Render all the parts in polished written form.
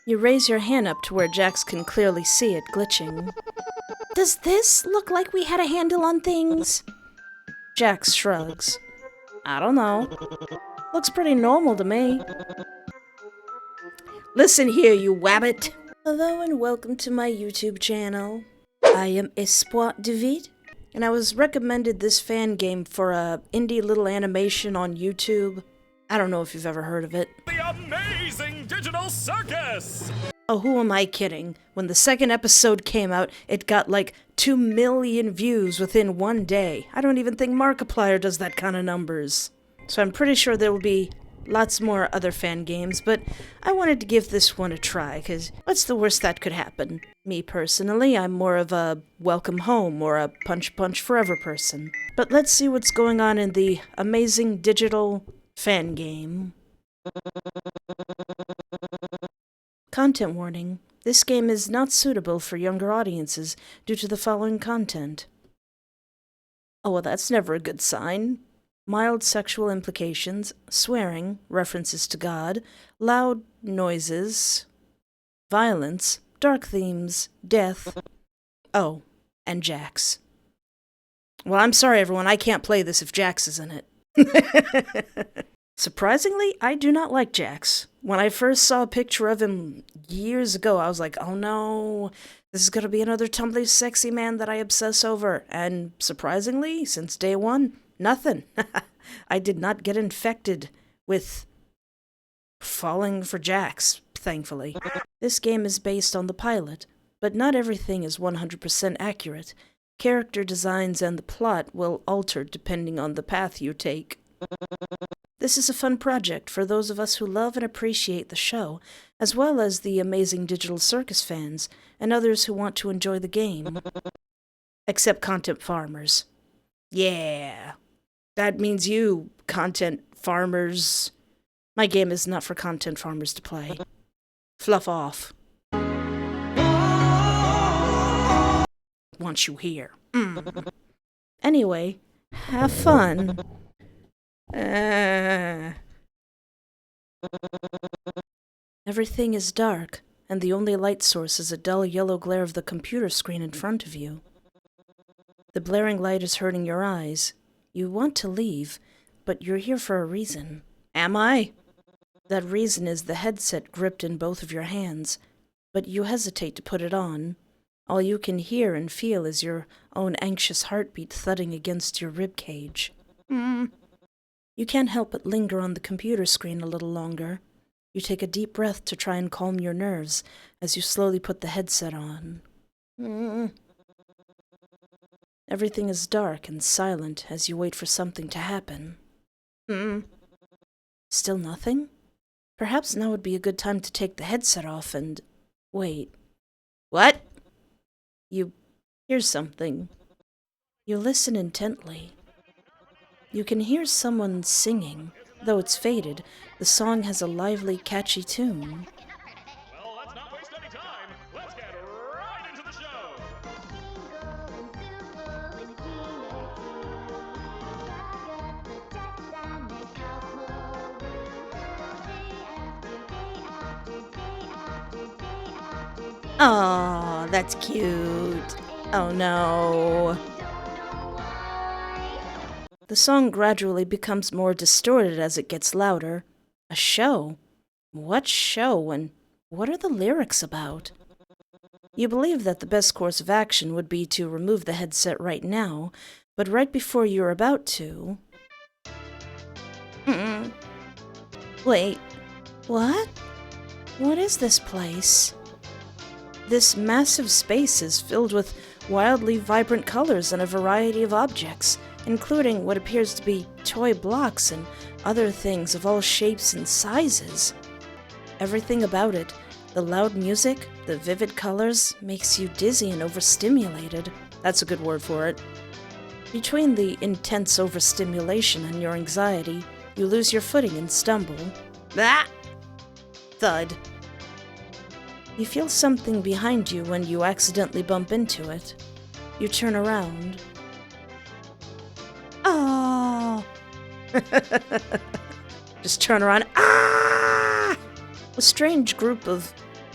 You raise your hand up to where Jax can clearly see it glitching. Does this look like we had a handle on things? Jax shrugs. I don't know. Looks pretty normal to me. Listen here, you wabbit. Hello and welcome to my YouTube channel. I am Espoir David, and I was recommended this fan game for a indie little animation on YouTube. I don't know if you've ever heard of it. The Amazing Digital Circus! Oh, who am I kidding? When the second episode came out, it got like 2 million views within one day. I don't even think Markiplier does that kind of numbers. So I'm pretty sure there will be lots more other fan games, but I wanted to give this one a try, because what's the worst that could happen? Me personally, I'm more of a welcome home or a punch punch forever person. But let's see what's going on in the Amazing Digital fan game. Content warning. This game is not suitable for younger audiences due to the following content. Oh, well, that's never a good sign. Mild sexual implications, swearing, references to God, loud noises, violence, dark themes, death. Oh, and Jax. Well, I'm sorry, everyone. I can't play this if Jax is in it. Surprisingly, I do not like Jax. When I first saw a picture of him years ago, I was like, oh no, this is gonna be another tumbly sexy man that I obsess over. And surprisingly, since day one, nothing. I did not get infected with falling for Jax, thankfully. This game is based on the pilot, but not everything is 100% accurate. Character designs and the plot will alter depending on the path you take. This is a fun project for those of us who love and appreciate the show, as well as the Amazing Digital Circus fans and others who want to enjoy the game. Except content farmers. Yeah. That means you, content farmers. My game is not for content farmers to play. Fluff off. Want you here. Anyway, have fun. Everything is dark, and the only light source is a dull yellow glare of the computer screen in front of you. The blaring light is hurting your eyes. You want to leave, but you're here for a reason. Am I? That reason is the headset gripped in both of your hands, but you hesitate to put it on. All you can hear and feel is your own anxious heartbeat thudding against your ribcage. You can't help but linger on the computer screen a little longer. You take a deep breath to try and calm your nerves as you slowly put the headset on. Everything is dark and silent as you wait for something to happen. Still nothing? Perhaps now would be a good time to take the headset off and wait. What? You hear something. You listen intently. You can hear someone singing. Though it's faded, the song has a lively, catchy tune. Well, let's not waste any time. Let's get right into the show. Aw, that's cute. Oh no. The song gradually becomes more distorted as it gets louder. A show? What show, and what are the lyrics about? You believe that the best course of action would be to remove the headset right now, but right before you're about to... Wait, what? What is this place? This massive space is filled with wildly vibrant colors and a variety of objects, including what appears to be toy blocks and other things of all shapes and sizes. Everything about it, the loud music, the vivid colors, makes you dizzy and overstimulated. That's a good word for it. Between the intense overstimulation and your anxiety, you lose your footing and stumble. Ah! Thud. You feel something behind you when you accidentally bump into it. You turn around. Oh! Just turn around. Ah! A strange group of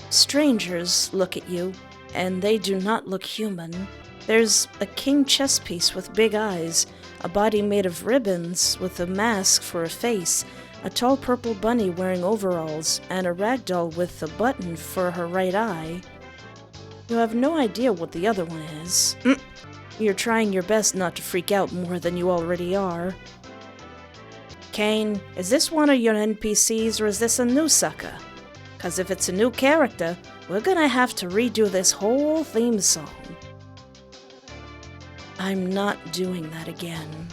Strangers look at you, and they do not look human. There's a king chess piece with big eyes, a body made of ribbons with a mask for a face, a tall purple bunny wearing overalls, and a ragdoll with a button for her right eye. You have no idea what the other one is. You're trying your best not to freak out more than you already are. Kane, is this one of your NPCs or is this a new sucker? 'Cause if it's a new character, we're gonna have to redo this whole theme song. I'm not doing that again.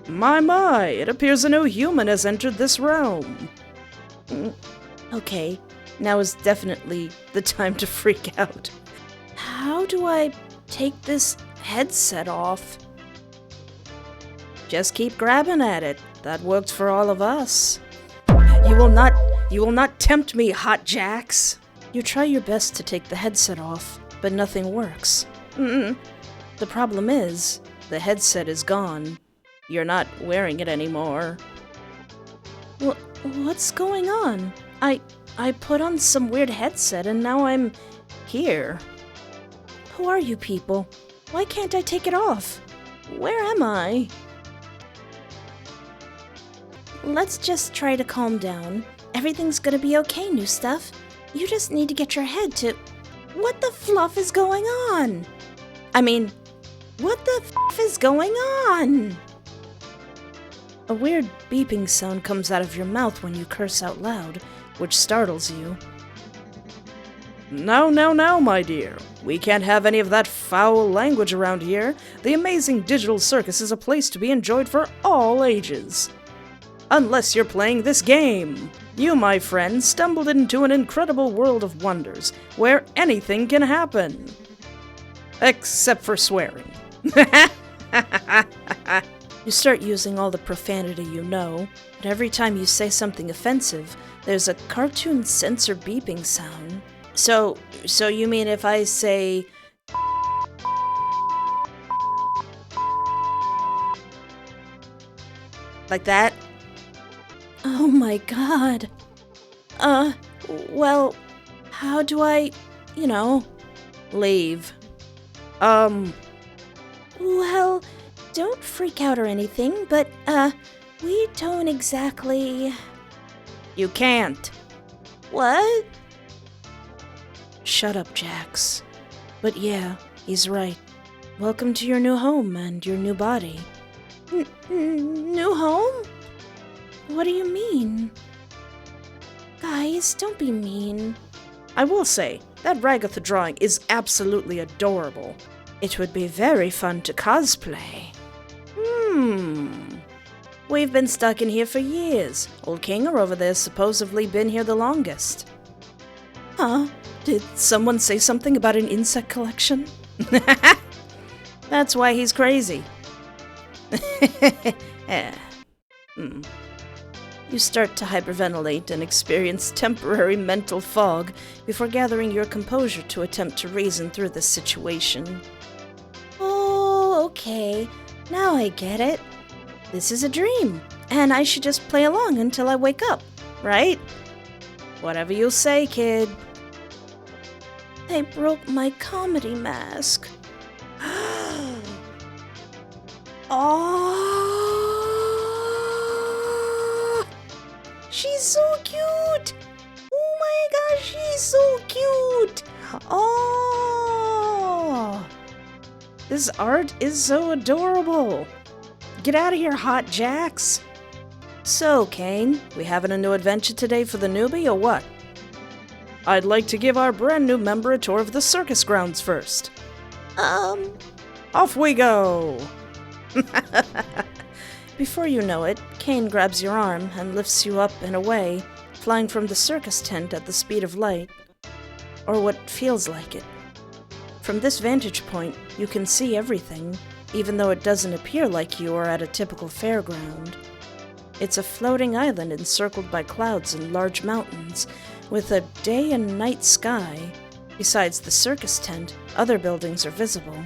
My, it appears a new human has entered this realm. Okay, now is definitely the time to freak out. How do I take this headset off? Just keep grabbing at it. That worked for all of us. You will not tempt me, Hot Jacks. You try your best to take the headset off, but nothing works. The problem is, the headset is gone. You're not wearing it anymore. What's going on? I put on some weird headset and now I'm here. Who are you people? Why can't I take it off? Where am I? Let's just try to calm down. Everything's gonna be okay, new stuff. You just need to get your head to... What the fluff is going on? I mean, what the f is going on? A weird beeping sound comes out of your mouth when you curse out loud, which startles you. No, my dear. We can't have any of that foul language around here. The Amazing Digital Circus is a place to be enjoyed for all ages. Unless you're playing this game. You, my friend, stumbled into an incredible world of wonders, where anything can happen. Except for swearing. You start using all the profanity you know, but every time you say something offensive, there's a cartoon censor beeping sound. So you mean if I say... like that? Oh my god. Well, how do I, leave? Well, don't freak out or anything, but, we don't exactly... You can't. What? Shut up, Jax. But yeah, he's right. Welcome to your new home and your new body. New home? What do you mean? Guys, don't be mean. I will say, that Ragatha drawing is absolutely adorable. It would be very fun to cosplay. We've been stuck in here for years. Old Kinger over there's supposedly been here the longest. Huh? Did someone say something about an insect collection? That's why he's crazy. You start to hyperventilate and experience temporary mental fog before gathering your composure to attempt to reason through this situation. Oh, okay. Now I get it. This is a dream, and I should just play along until I wake up, right? Whatever you say, kid. I broke my comedy mask. Oh, she's so cute. Oh my gosh, she's so cute. Oh, this art is so adorable. Get out of here, Hot Jacks. So, Kane, we having a new adventure today for the newbie or what? I'd like to give our brand new member a tour of the circus grounds first. Off we go! Before you know it, Kane grabs your arm and lifts you up and away, flying from the circus tent at the speed of light. Or what feels like it. From this vantage point, you can see everything, even though it doesn't appear like you are at a typical fairground. It's a floating island encircled by clouds and large mountains, with a day and night sky. Besides the circus tent, other buildings are visible.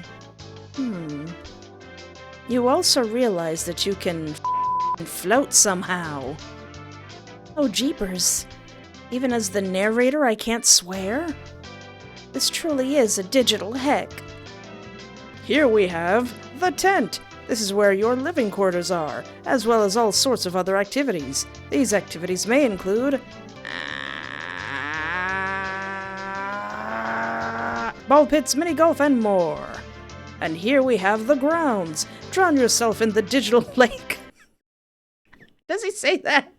You also realize that you can float somehow. Oh, jeepers. Even as the narrator, I can't swear? This truly is a digital heck. Here we have the tent. This is where your living quarters are, as well as all sorts of other activities. These activities may include ball pits, mini golf, and more. And here we have the grounds. Drown yourself in the digital lake. Does he say that?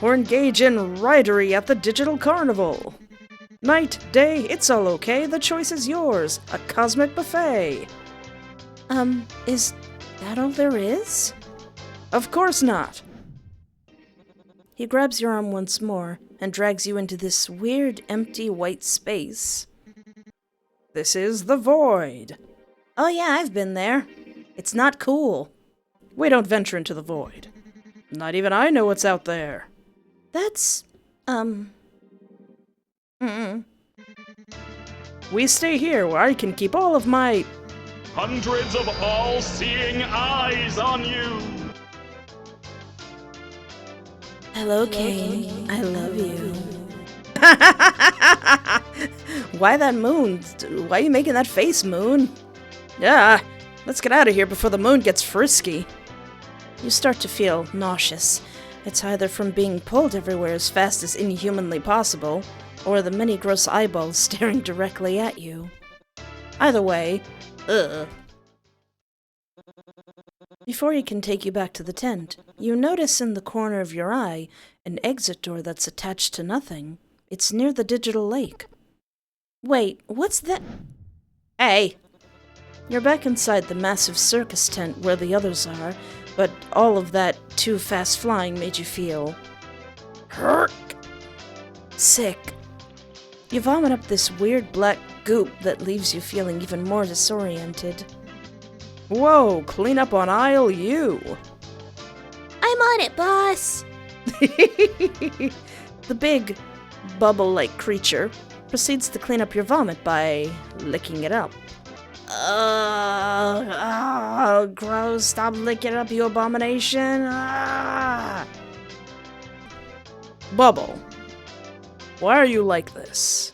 Or engage in ridery at the digital carnival. Night, day, it's all okay. The choice is yours. A cosmic buffet. Is that all there is? Of course not. He grabs your arm once more and drags you into this weird, empty white space. This is the void. Oh yeah, I've been there. It's not cool. We don't venture into the void. Not even I know what's out there. That's, We stay here where I can keep all of my Hundreds of all-seeing eyes on you. Hello, Kane. I love you. Why that moon? Why are you making that face, Moon? Yeah, let's get out of here before the moon gets frisky. You start to feel nauseous. It's either from being pulled everywhere as fast as inhumanly possible, or the many gross eyeballs staring directly at you. Either way, ugh. Before he can take you back to the tent, you notice in the corner of your eye an exit door that's attached to nothing. It's near the digital lake. Wait, what's that? Hey! You're back inside the massive circus tent where the others are, but all of that too fast flying made you feel hurt, sick. You vomit up this weird black goop that leaves you feeling even more disoriented. Whoa, clean up on aisle U. I'm on it, boss. The big, bubble-like creature proceeds to clean up your vomit by licking it up. Gross, stop licking it up, you abomination. Bubble, why are you like this?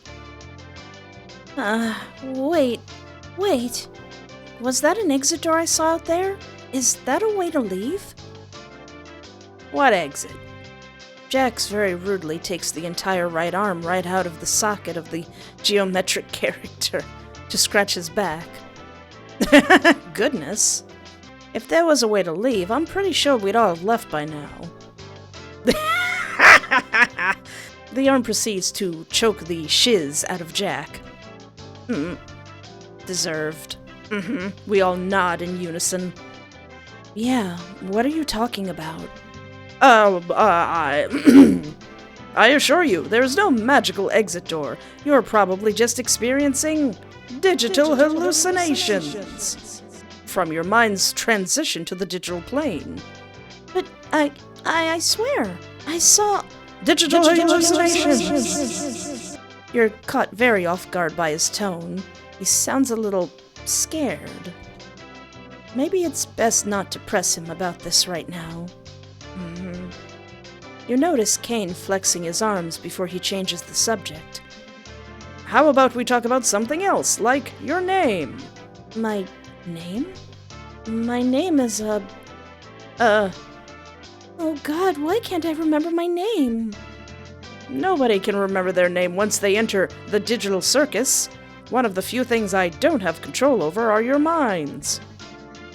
Wait. Was that an exit door I saw out there? Is that a way to leave? What exit? Jax very rudely takes the entire right arm right out of the socket of the geometric character to scratch his back. Goodness. If there was a way to leave, I'm pretty sure we'd all have left by now. The arm proceeds to choke the shiz out of Jack. Deserved. We all nod in unison. Yeah, what are you talking about? I assure you, there's no magical exit door. You're probably just experiencing digital hallucinations from your mind's transition to the digital plane. But I swear, I saw digital hallucinations. You're caught very off guard by his tone. He sounds a little scared. Maybe it's best not to press him about this right now. You notice Kane flexing his arms before he changes the subject. How about we talk about something else, like your name? My name? My name is, Oh God, why can't I remember my name? Nobody can remember their name once they enter the digital circus. One of the few things I don't have control over are your minds.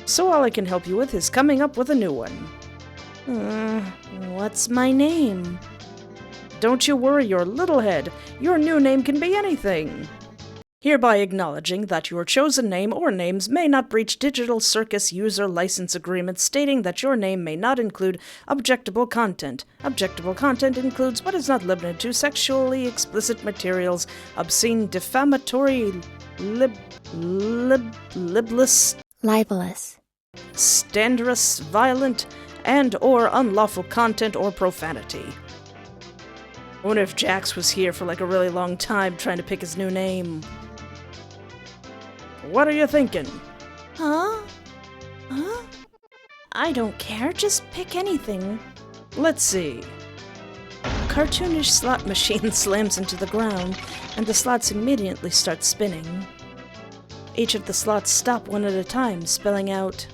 So all I can help you with is coming up with a new one. What's my name? Don't you worry your little head. Your new name can be anything. Hereby acknowledging that your chosen name or names may not breach Digital Circus user license agreement stating that your name may not include objectable content. Objectable content includes but is not limited to sexually explicit materials, obscene, defamatory, libelous, slanderous, violent, and or unlawful content or profanity. I wonder if Jax was here for like a really long time trying to pick his new name. What are you thinking? Huh? I don't care, just pick anything. Let's see. cartoonish slot machine slams into the ground, and the slots immediately start spinning. Each of the slots stop one at a time, spelling out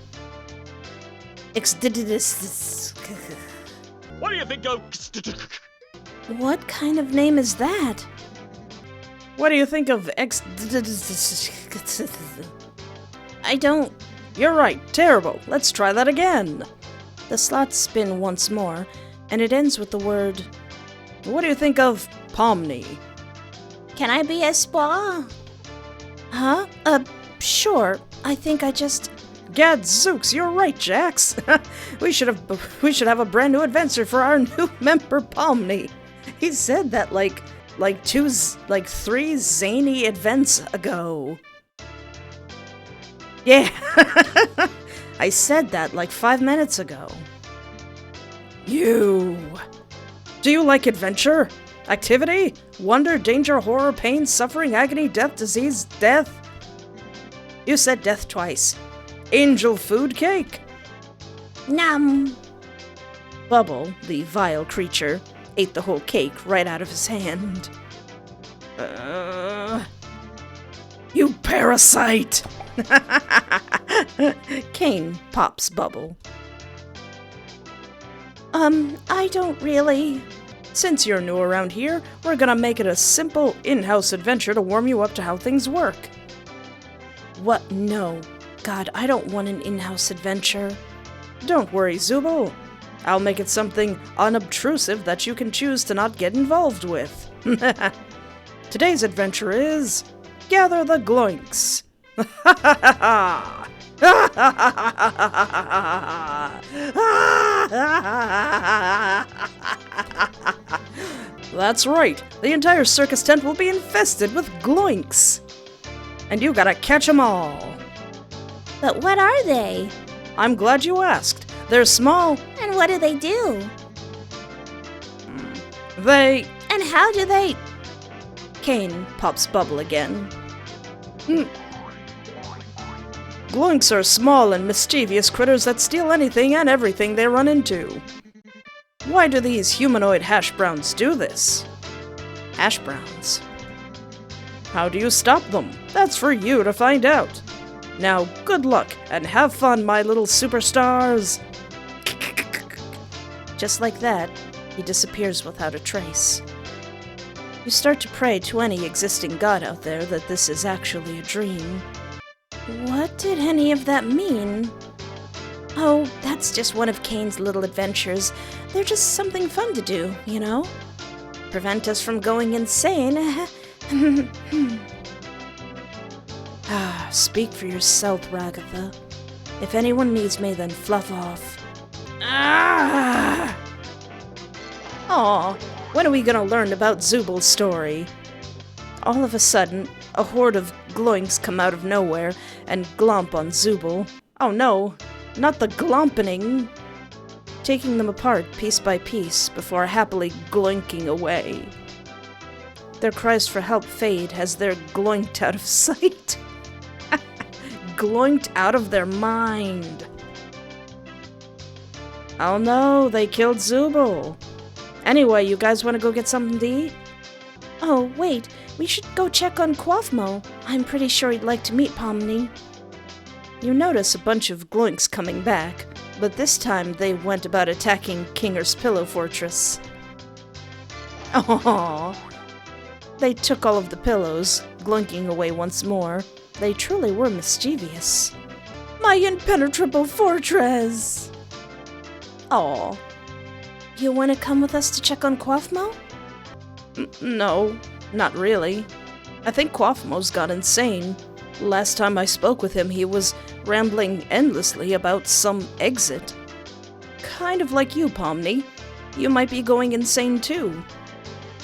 Exdididis. What do you think of... What kind of name is that? What do you think of I don't... You're right, terrible. Let's try that again. The slots spin once more, and it ends with the word... What do you think of Pomni? Can I be a spa? Huh? Sure. I think I just... Gadzooks, you're right, Jax. we should have a brand new adventure for our new member Pomni. He said that like 3 zany events ago. Yeah. I said that like 5 minutes ago. You. Do you like adventure? Activity? Wonder, danger, horror, pain, suffering, agony, death, disease, death? You said death twice. Angel food cake? Nom. Bubble, the vile creature, ate the whole cake right out of his hand. You parasite! Kane pops Bubble. I don't really... Since you're new around here, we're gonna make it a simple in-house adventure to warm you up to how things work. What? No. God, I don't want an in-house adventure. Don't worry, Zubul. I'll make it something unobtrusive that you can choose to not get involved with. Today's adventure is... Gather the Gloinks. That's right. The entire circus tent will be infested with Gloinks. And you gotta catch 'em all. But what are they? I'm glad you asked. They're small. And what do they do? They... And how do they... Kane pops Bubble again. Gloinks are small and mischievous critters that steal anything and everything they run into. Why do these humanoid hash browns do this? Hash browns. How do you stop them? That's for you to find out. Now, good luck, and have fun, my little superstars! Just like that, he disappears without a trace. You start to pray to any existing god out there that this is actually a dream. What did any of that mean? Oh, that's just one of Kane's little adventures. They're just something fun to do, you know? Prevent us from going insane. Speak for yourself, Ragatha. If anyone needs me, then fluff off. Aw, when are we gonna learn about Zubul's story? All of a sudden, a horde of Gloinks come out of nowhere and glomp on Zubul. Oh no, not the glompening! Taking them apart piece by piece before happily gloinking away. Their cries for help fade as they're gloinked out of sight. Gloinked out of their mind. Oh no, they killed Zubul. Anyway, you guys want to go get something to eat? Oh, wait, we should go check on Quaffmo. I'm pretty sure he'd like to meet Pomni. You notice a bunch of Gloinks coming back, but this time they went about attacking Kinger's Pillow Fortress. Aww. They took all of the pillows, gloinking away once more. They truly were mischievous. My impenetrable fortress! Aw. You want to come with us to check on Quaffmo? No, not really. I think Quaffmo's got insane. Last time I spoke with him, he was rambling endlessly about some exit. Kind of like you, Pomni. You might be going insane too.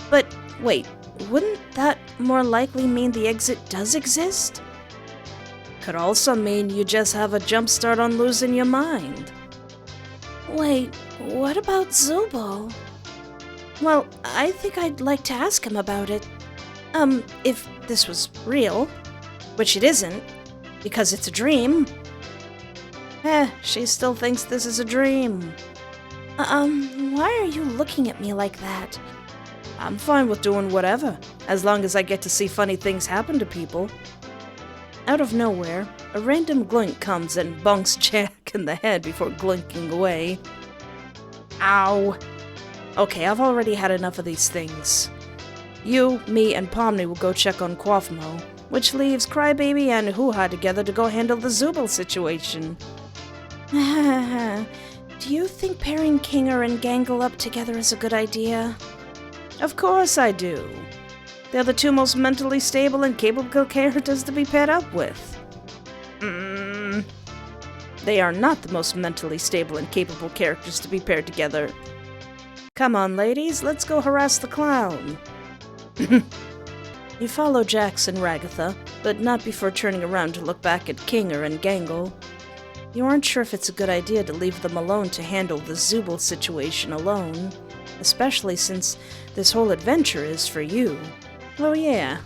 But wait, wouldn't that more likely mean the exit does exist? Could also mean you just have a jump start on losing your mind. Wait, what about Zubul? Well, I think I'd like to ask him about it. If this was real, which it isn't, because it's a dream. She still thinks this is a dream. Why are you looking at me like that? I'm fine with doing whatever, as long as I get to see funny things happen to people. Out of nowhere, a random glink comes and bonks Jack in the head before glinking away. Ow! Okay, I've already had enough of these things. You, me, and Pomni will go check on Quaffmo, which leaves Crybaby and Hoo-Ha together to go handle the Zooble situation. Do you think pairing Kinger and Gangle up together is a good idea? Of course I do. They're the two most mentally stable and capable characters to be paired up with. They are not the most mentally stable and capable characters to be paired together. Come on, ladies, let's go harass the clown. You follow Jax and Ragatha, but not before turning around to look back at Kinger and Gangle. You aren't sure if it's a good idea to leave them alone to handle the Zooble situation alone, especially since this whole adventure is for you. Oh yeah.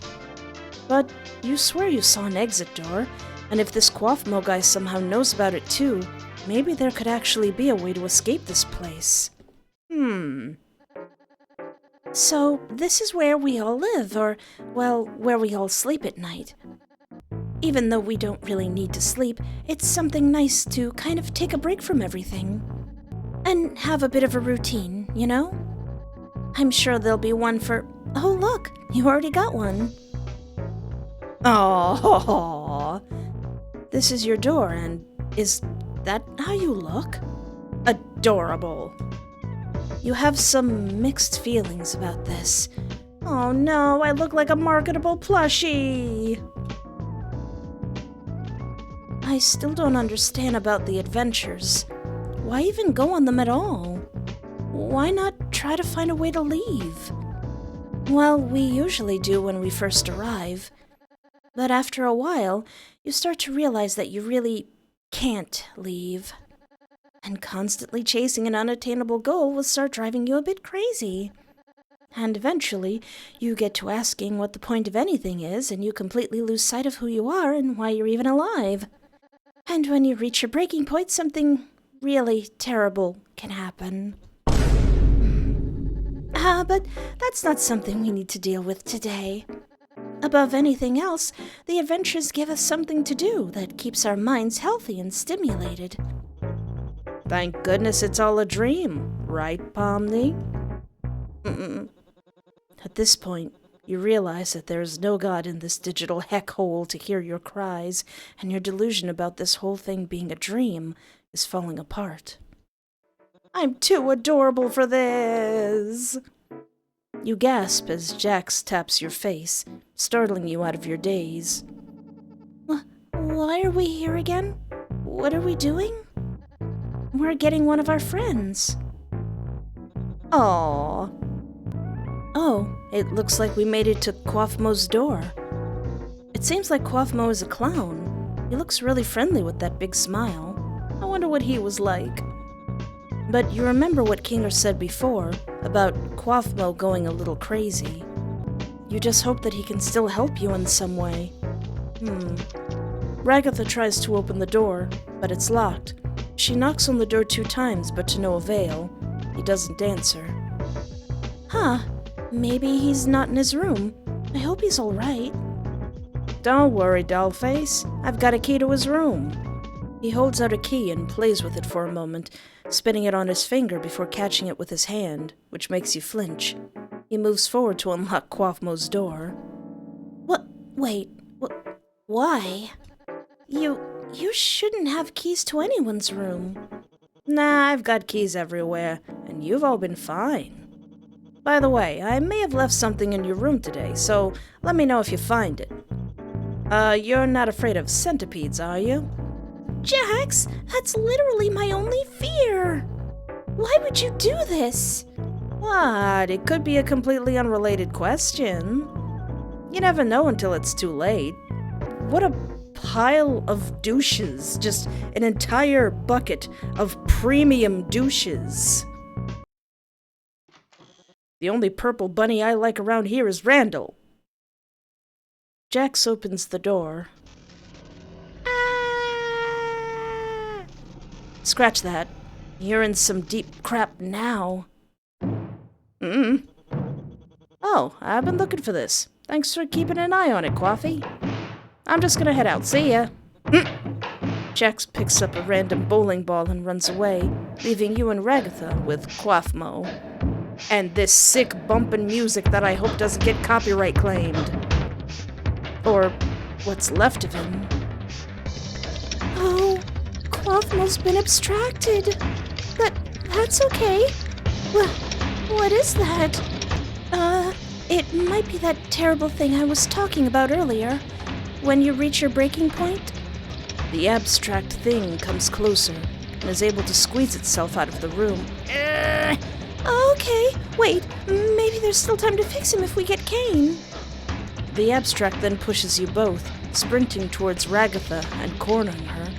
But you swear you saw an exit door, and if this Quaffmo guy somehow knows about it too, maybe there could actually be a way to escape this place. So, this is where we all live, or, well, where we all sleep at night. Even though we don't really need to sleep, it's something nice to kind of take a break from everything. And have a bit of a routine, you know? I'm sure there'll be one for... Oh, look, you already got one. Oh, this is your door, and is that how you look? Adorable. You have some mixed feelings about this. Oh no, I look like a marketable plushie. I still don't understand about the adventures. Why even go on them at all? Why not try to find a way to leave? Well, we usually do when we first arrive. But after a while, you start to realize that you really can't leave. And constantly chasing an unattainable goal will start driving you a bit crazy. And eventually, you get to asking what the point of anything is, and you completely lose sight of who you are and why you're even alive. And when you reach your breaking point, something really terrible can happen. But that's not something we need to deal with today. Above anything else, the adventures give us something to do that keeps our minds healthy and stimulated. Thank goodness it's all a dream, right, Pomni? At this point, you realize that there is no God in this digital heck hole to hear your cries, and your delusion about this whole thing being a dream is falling apart. I'm too adorable for this! You gasp as Jax taps your face, startling you out of your daze. Why are we here again? What are we doing? We're getting one of our friends. Aww. Oh, it looks like we made it to Quaffmo's door. It seems like Quaffmo is a clown. He looks really friendly with that big smile. I wonder what he was like. But you remember what Kinger said before, about Quaffmo going a little crazy. You just hope that he can still help you in some way. Ragatha tries to open the door, but it's locked. She knocks on the door 2 times, but to no avail. He doesn't answer. Maybe he's not in his room. I hope he's alright. Don't worry, dollface. I've got a key to his room. He holds out a key and plays with it for a moment, spinning it on his finger before catching it with his hand, which makes you flinch. He moves forward to unlock Quaffmo's door. What? Wait. Why? You shouldn't have keys to anyone's room. Nah, I've got keys everywhere, and you've all been fine. By the way, I may have left something in your room today, so let me know if you find it. You're not afraid of centipedes, are you? Jax, that's literally my only fear. Why would you do this? What? It could be a completely unrelated question. You never know until it's too late. What a pile of douches. Just an entire bucket of premium douches. The only purple bunny I like around here is Randall. Jax opens the door. Scratch that. You're in some deep crap now. Oh, I've been looking for this. Thanks for keeping an eye on it, Coffee. I'm just gonna head out. See ya. Jax picks up a random bowling ball and runs away, leaving you and Ragatha with Quaffmo. And this sick bumpin' music that I hope doesn't get copyright claimed. Or what's left of him. Oh, Quaffmo's been abstracted. That's okay. What is that? It might be that terrible thing I was talking about earlier. When you reach your breaking point? The abstract thing comes closer and is able to squeeze itself out of the room. Okay, wait, maybe there's still time to fix him if we get Kane. The abstract then pushes you both, sprinting towards Ragatha and cornering her.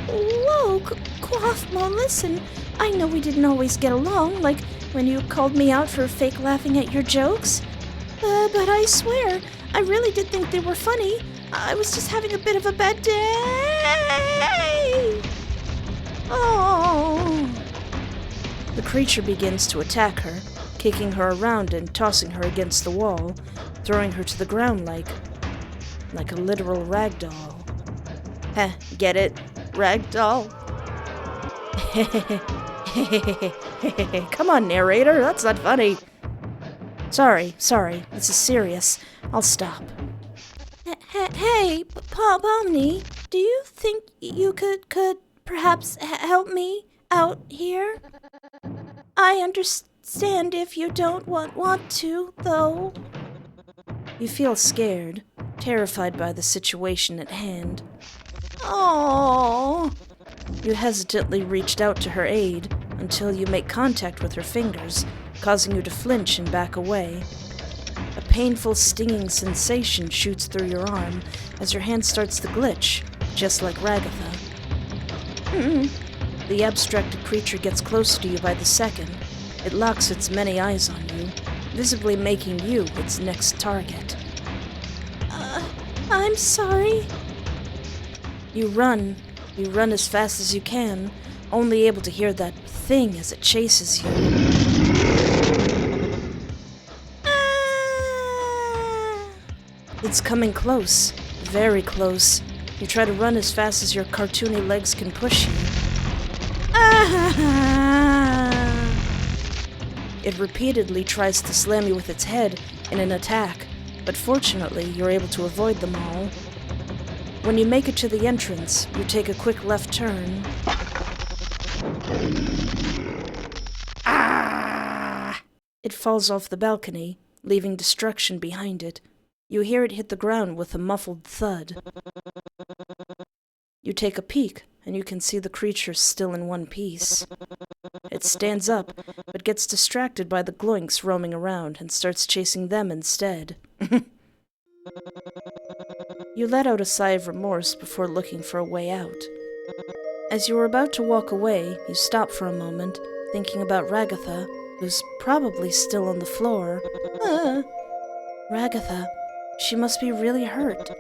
Whoa, Quaffmo, listen. I know we didn't always get along, like when you called me out for fake laughing at your jokes. But I swear, I really did think they were funny. I was just having a bit of a bad day. Oh. The creature begins to attack her, kicking her around and tossing her against the wall, throwing her to the ground like a literal rag doll. Heh, get it? Rag doll? Come on, narrator, that's not funny. Sorry, this is serious. I'll stop. Hey, Pomni, do you think you could perhaps help me out here? I understand if you don't want to, though. You feel scared, terrified by the situation at hand. Oh. You hesitantly reached out to her aid until you make contact with her fingers, causing you to flinch and back away. A painful stinging sensation shoots through your arm as your hand starts to glitch, just like Ragatha. The abstracted creature gets closer to you by the second. It locks its many eyes on you, visibly making you its next target. I'm sorry. You run as fast as you can, only able to hear that thing as it chases you. It's coming close, very close. You try to run as fast as your cartoony legs can push you. It repeatedly tries to slam you with its head in an attack, but fortunately you're able to avoid them all. When you make it to the entrance, you take a quick left turn. It falls off the balcony, leaving destruction behind it. You hear it hit the ground with a muffled thud. You take a peek, and you can see the creature still in one piece. It stands up, but gets distracted by the gloinks roaming around and starts chasing them instead. You let out a sigh of remorse before looking for a way out. As you were about to walk away, you stop for a moment, thinking about Ragatha, who's probably still on the floor. Ragatha, she must be really hurt.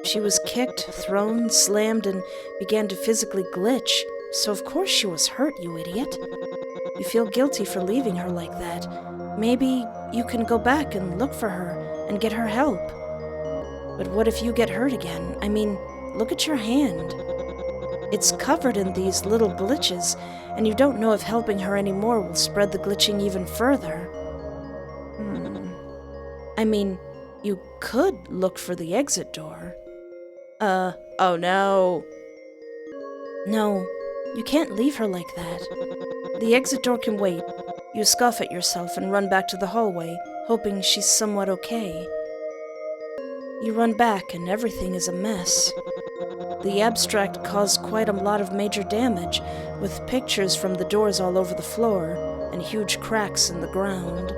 She was kicked, thrown, slammed, and began to physically glitch, so of course she was hurt, you idiot. You feel guilty for leaving her like that. Maybe you can go back and look for her and get her help. But what if you get hurt again? I mean, look at your hand. It's covered in these little glitches, and you don't know if helping her anymore will spread the glitching even further. I mean, you could look for the exit door. Oh no. No, you can't leave her like that. The exit door can wait. You scoff at yourself and run back to the hallway, hoping she's somewhat okay. You run back and everything is a mess. The abstract caused quite a lot of major damage, with pictures from the doors all over the floor and huge cracks in the ground.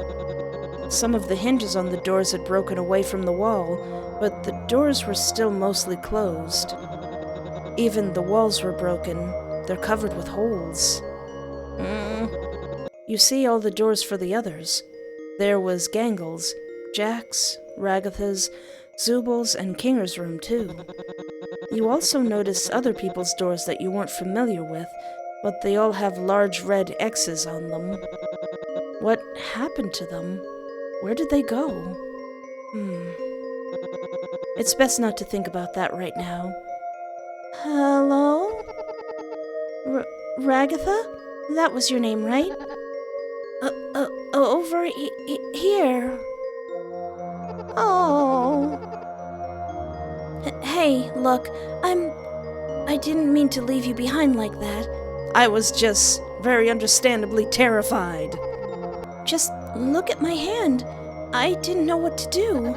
Some of the hinges on the doors had broken away from the wall, but the doors were still mostly closed. Even the walls were broken. They're covered with holes. You see all the doors for the others. There was Gangle's, Jack's, Ragatha's, Zubal's, and Kinger's room, too. You also notice other people's doors that you weren't familiar with, but they all have large red X's on them. What happened to them? Where did they go? It's best not to think about that right now. Hello? Ragatha? That was your name, right? Over here. Oh. Hey, look, I didn't mean to leave you behind like that. I was just very understandably terrified. Just look at my hand. I didn't know what to do.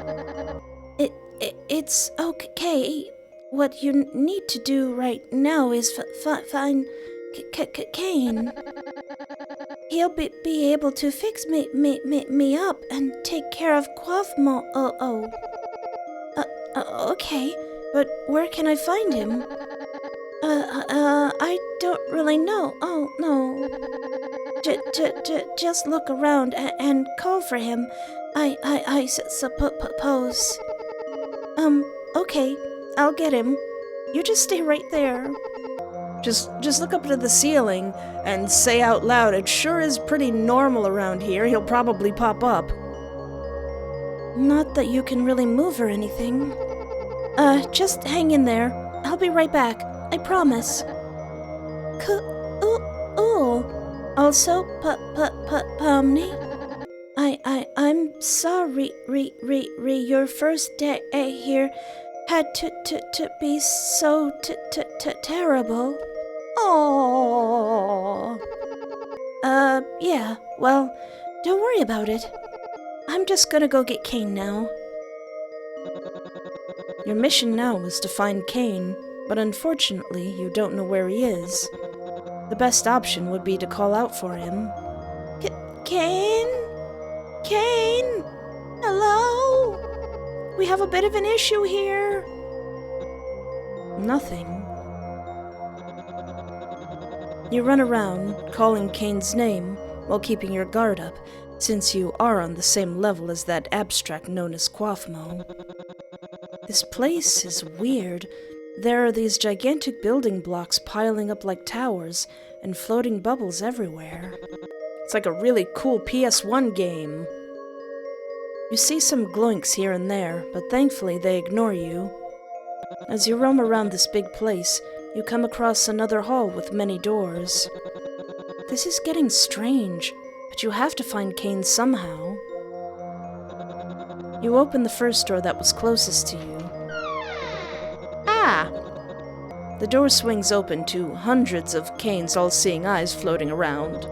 It's okay. What you need to do right now is find Kane. He'll be able to fix me up and take care of Quaffmo. Okay, but where can I find him? I don't really know. Oh, no. Just look around and call for him. I suppose. Okay, I'll get him. You just stay right there. Just look up to the ceiling and say out loud, "It sure is pretty normal around here. He'll probably pop up." Not that you can really move or anything. Just hang in there. I'll be right back. I promise. Also, Pomni, I'm sorry, your first day here had to be so terrible. Oh. Yeah, well, don't worry about it. I'm just gonna go get Kane now. Your mission now is to find Kane, but unfortunately, you don't know where he is. The best option would be to call out for him. Kane? Kane? Hello? We have a bit of an issue here. Nothing. You run around, calling Kane's name, while keeping your guard up, since you are on the same level as that abstract known as Quaffmo. This place is weird. There are these gigantic building blocks piling up like towers, and floating bubbles everywhere. It's like a really cool PS1 game. You see some gloinks here and there, but thankfully they ignore you. As you roam around this big place, you come across another hall with many doors. This is getting strange, but you have to find Kane somehow. You open the first door that was closest to you. Ah! The door swings open to hundreds of Kane's all-seeing eyes floating around.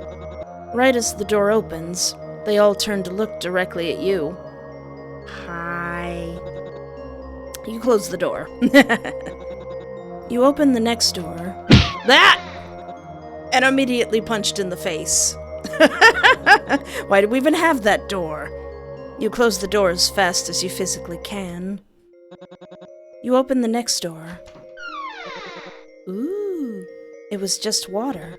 Right as the door opens, they all turn to look directly at you. Hi. You close the door. You open the next door. That! And immediately punched in the face. Why do we even have that door? You close the door as fast as you physically can. You open the next door. Ooh, it was just water.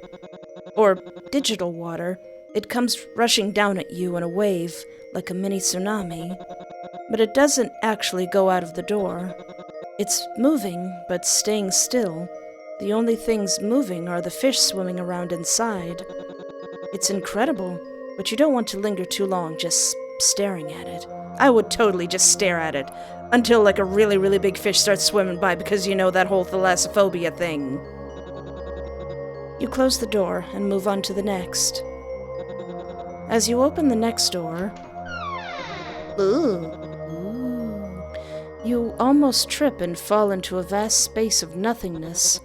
Or digital water. It comes rushing down at you in a wave, like a mini tsunami. But it doesn't actually go out of the door. It's moving, but staying still. The only things moving are the fish swimming around inside. It's incredible, but you don't want to linger too long just staring at it. I would totally just stare at it, until like a really, really big fish starts swimming by because you know that whole thalassophobia thing. You close the door and move on to the next. As you open the next door, you almost trip and fall into a vast space of nothingness.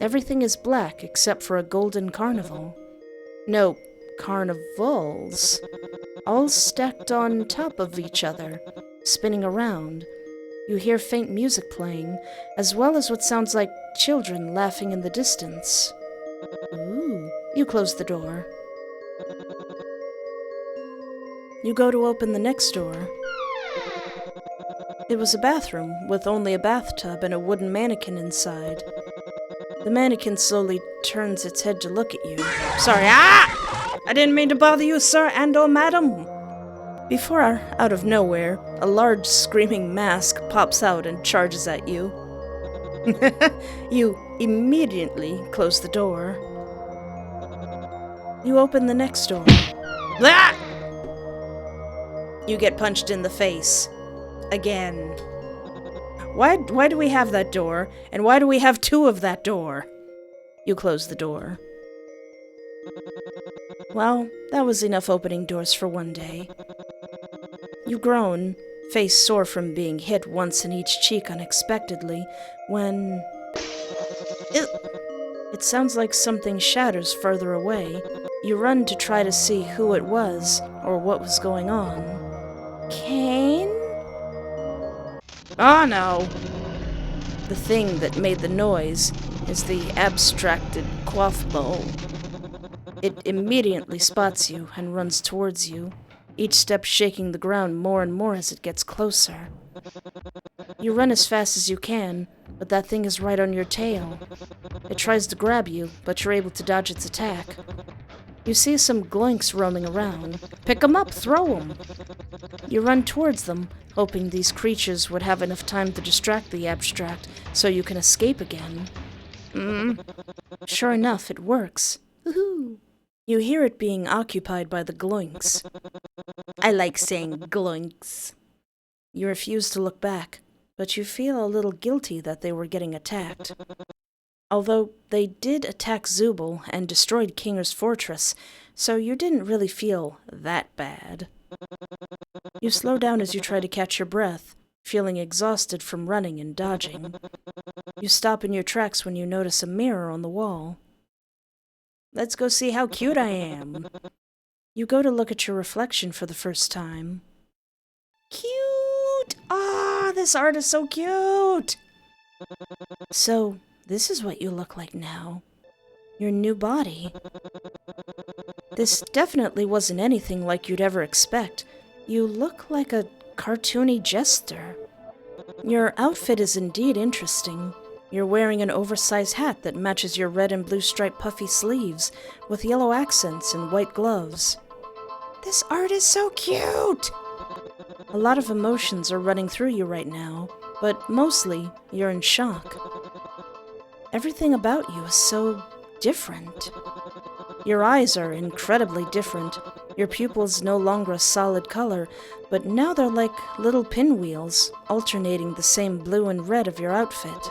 Everything is black except for a golden carnival. No, carnivals. All stacked on top of each other, spinning around. You hear faint music playing, as well as what sounds like children laughing in the distance. Ooh. You close the door. You go to open the next door. It was a bathroom with only a bathtub and a wooden mannequin inside. The mannequin slowly turns its head to look at you. Sorry, I didn't mean to bother you, sir and/or madam. Before, out of nowhere, a large screaming mask pops out and charges at you. You immediately close the door. You open the next door. You get punched in the face. Again. Why do we have that door? And why do we have two of that door? You close the door. Well, that was enough opening doors for one day. You groan, face sore from being hit once in each cheek unexpectedly, when... It sounds like something shatters further away. You run to try to see who it was, or what was going on. Kane? Oh no! The thing that made the noise is the abstracted quaffbo. It immediately spots you and runs towards you, each step shaking the ground more and more as it gets closer. You run as fast as you can, but that thing is right on your tail. It tries to grab you, but you're able to dodge its attack. You see some gloinks roaming around. Pick 'em up, throw 'em! You run towards them, hoping these creatures would have enough time to distract the abstract so you can escape again. Sure enough, it works. Woohoo! You hear it being occupied by the gloinks. I like saying gloinks. You refuse to look back, but you feel a little guilty that they were getting attacked. Although they did attack Zubul and destroyed Kinger's fortress, so you didn't really feel that bad. You slow down as you try to catch your breath, feeling exhausted from running and dodging. You stop in your tracks when you notice a mirror on the wall. Let's go see how cute I am. You go to look at your reflection for the first time. Cute! Ah, this art is so cute! So, this is what you look like now. Your new body. This definitely wasn't anything like you'd ever expect. You look like a cartoony jester. Your outfit is indeed interesting. You're wearing an oversized hat that matches your red and blue striped puffy sleeves, with yellow accents and white gloves. This art is so cute! A lot of emotions are running through you right now, but mostly you're in shock. Everything about you is so different. Your eyes are incredibly different. Your pupils no longer a solid color, but now they're like little pinwheels, alternating the same blue and red of your outfit.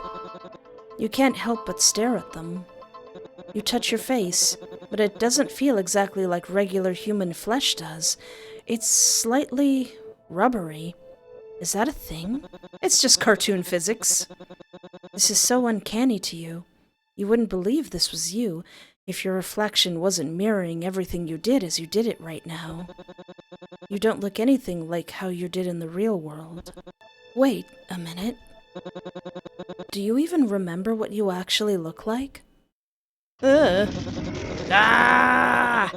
You can't help but stare at them. You touch your face, but it doesn't feel exactly like regular human flesh does. It's slightly rubbery. Is that a thing? It's just cartoon physics. This is so uncanny to you. You wouldn't believe this was you if your reflection wasn't mirroring everything you did as you did it right now. You don't look anything like how you did in the real world. Wait a minute. Do you even remember what you actually look like? Ah!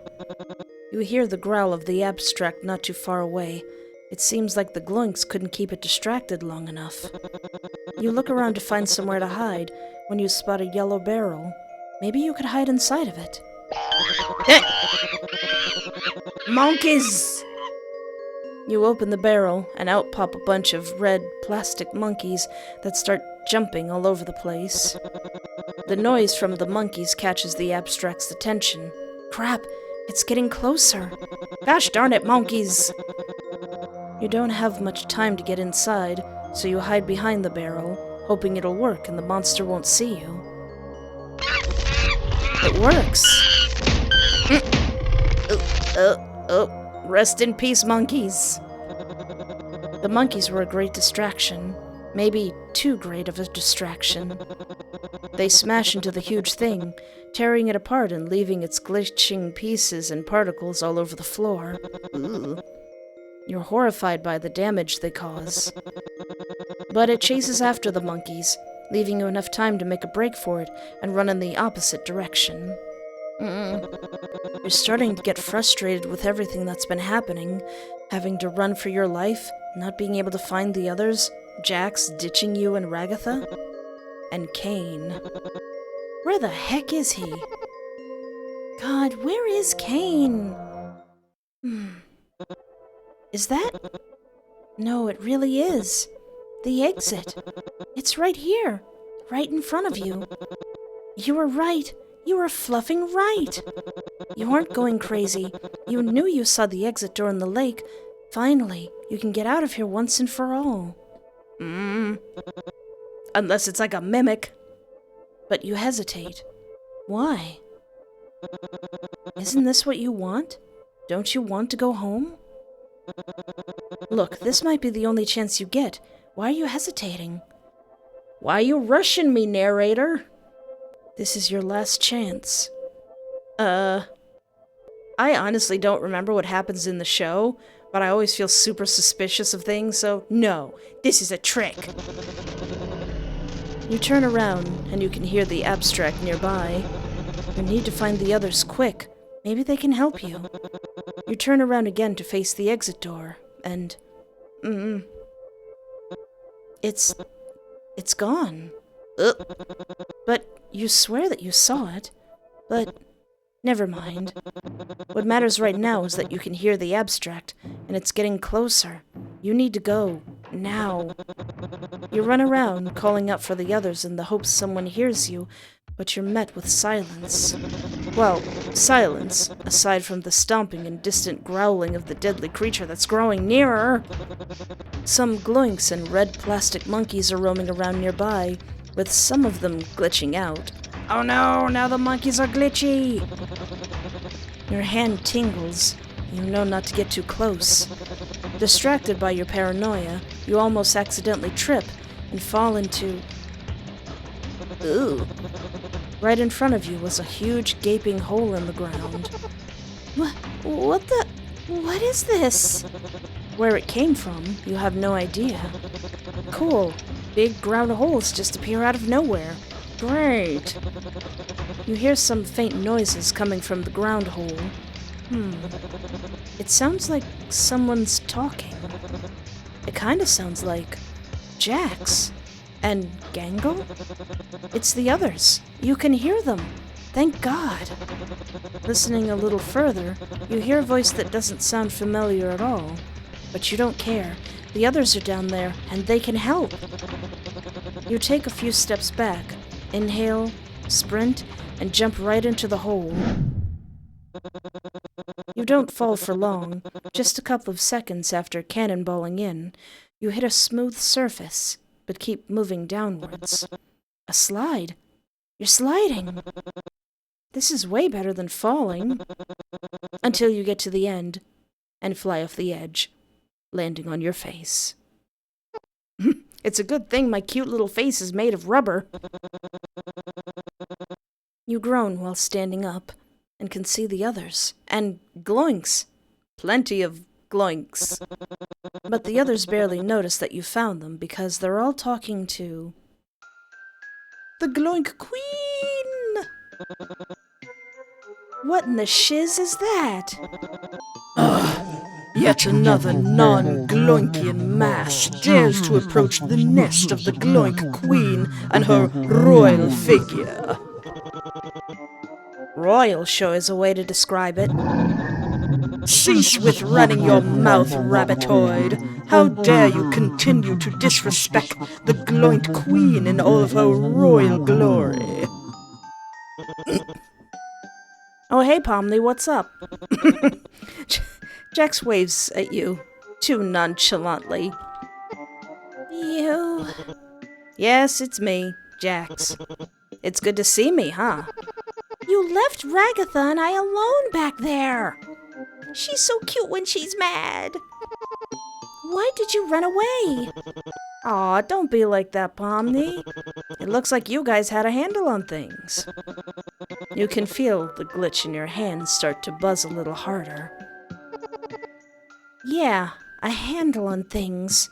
You hear the growl of the abstract not too far away. It seems like the gloinks couldn't keep it distracted long enough. You look around to find somewhere to hide when you spot a yellow barrel. Maybe you could hide inside of it. Monkeys! You open the barrel, and out pop a bunch of red plastic monkeys that start jumping all over the place. The noise from the monkeys catches the abstract's attention. Crap, it's getting closer. Gosh darn it, monkeys! You don't have much time to get inside, so you hide behind the barrel, hoping it'll work and the monster won't see you. It works! Rest in peace, monkeys! The monkeys were a great distraction. Maybe too great of a distraction. They smash into the huge thing, tearing it apart and leaving its glitching pieces and particles all over the floor. Ooh. You're horrified by the damage they cause. But it chases after the monkeys, leaving you enough time to make a break for it and run in the opposite direction. You're starting to get frustrated with everything that's been happening, having to run for your life, not being able to find the others, Jax ditching you and Ragatha, and Kane. Where the heck is he? God, where is Kane? Is that? No, it really is. The exit. It's right here, right in front of you. You were right. You were fluffing right. You weren't going crazy. You knew you saw the exit door in the lake. Finally, you can get out of here once and for all. Unless it's like a mimic. But you hesitate. Why? Isn't this what you want? Don't you want to go home? Look, this might be the only chance you get. Why are you hesitating? Why are you rushing me, narrator? This is your last chance. I honestly don't remember what happens in the show, but I always feel super suspicious of things, so no, this is a trick. You turn around, and you can hear the abstract nearby. You need to find the others quick. Maybe they can help you. You turn around again to face the exit door, and... It's gone. But you swear that you saw it. But never mind. What matters right now is that you can hear the abstract, and it's getting closer. You need to go. Now. You run around, calling out for the others in the hopes someone hears you, but you're met with silence. Well, silence, aside from the stomping and distant growling of the deadly creature that's growing nearer. Some gloinks and red plastic monkeys are roaming around nearby, with some of them glitching out. Oh no, now the monkeys are glitchy! Your hand tingles. You know not to get too close. Distracted by your paranoia, you almost accidentally trip and fall into... Ooh. Right in front of you was a huge gaping hole in the ground. What is this? Where it came from, you have no idea. Cool. Big ground holes just appear out of nowhere. Great. You hear some faint noises coming from the ground hole. It sounds like someone's talking. It kind of sounds like Jax and Gangle. It's the others. You can hear them. Thank God. Listening a little further, you hear a voice that doesn't sound familiar at all. But you don't care. The others are down there, and they can help. You take a few steps back, inhale, sprint, and jump right into the hole. You don't fall for long. Just a couple of seconds after cannonballing in, you hit a smooth surface, but keep moving downwards. A slide. You're sliding. This is way better than falling. Until you get to the end and fly off the edge, landing on your face. It's a good thing my cute little face is made of rubber. You groan while standing up and can see the others. And gloinks. Plenty of gloinks. But the others barely notice that you found them because they're all talking to... the Gloink Queen! What in the shiz is that? Yet another non-Gloinkian mass dares to approach the nest of the Gloink Queen and her royal figure. Royal sure is a way to describe it. Cease with running your mouth, rabbitoid. How dare you continue to disrespect the Gloink Queen in all of her royal glory? Oh, hey, Pomni, what's up? Jax waves at you, too nonchalantly. You... Yes, it's me, Jax. It's good to see me, huh? You left Ragatha and I alone back there. She's so cute when she's mad. Why did you run away? Aw, don't be like that, Pomni. It looks like you guys had a handle on things. You can feel the glitch in your hand start to buzz a little harder. Yeah, a handle on things.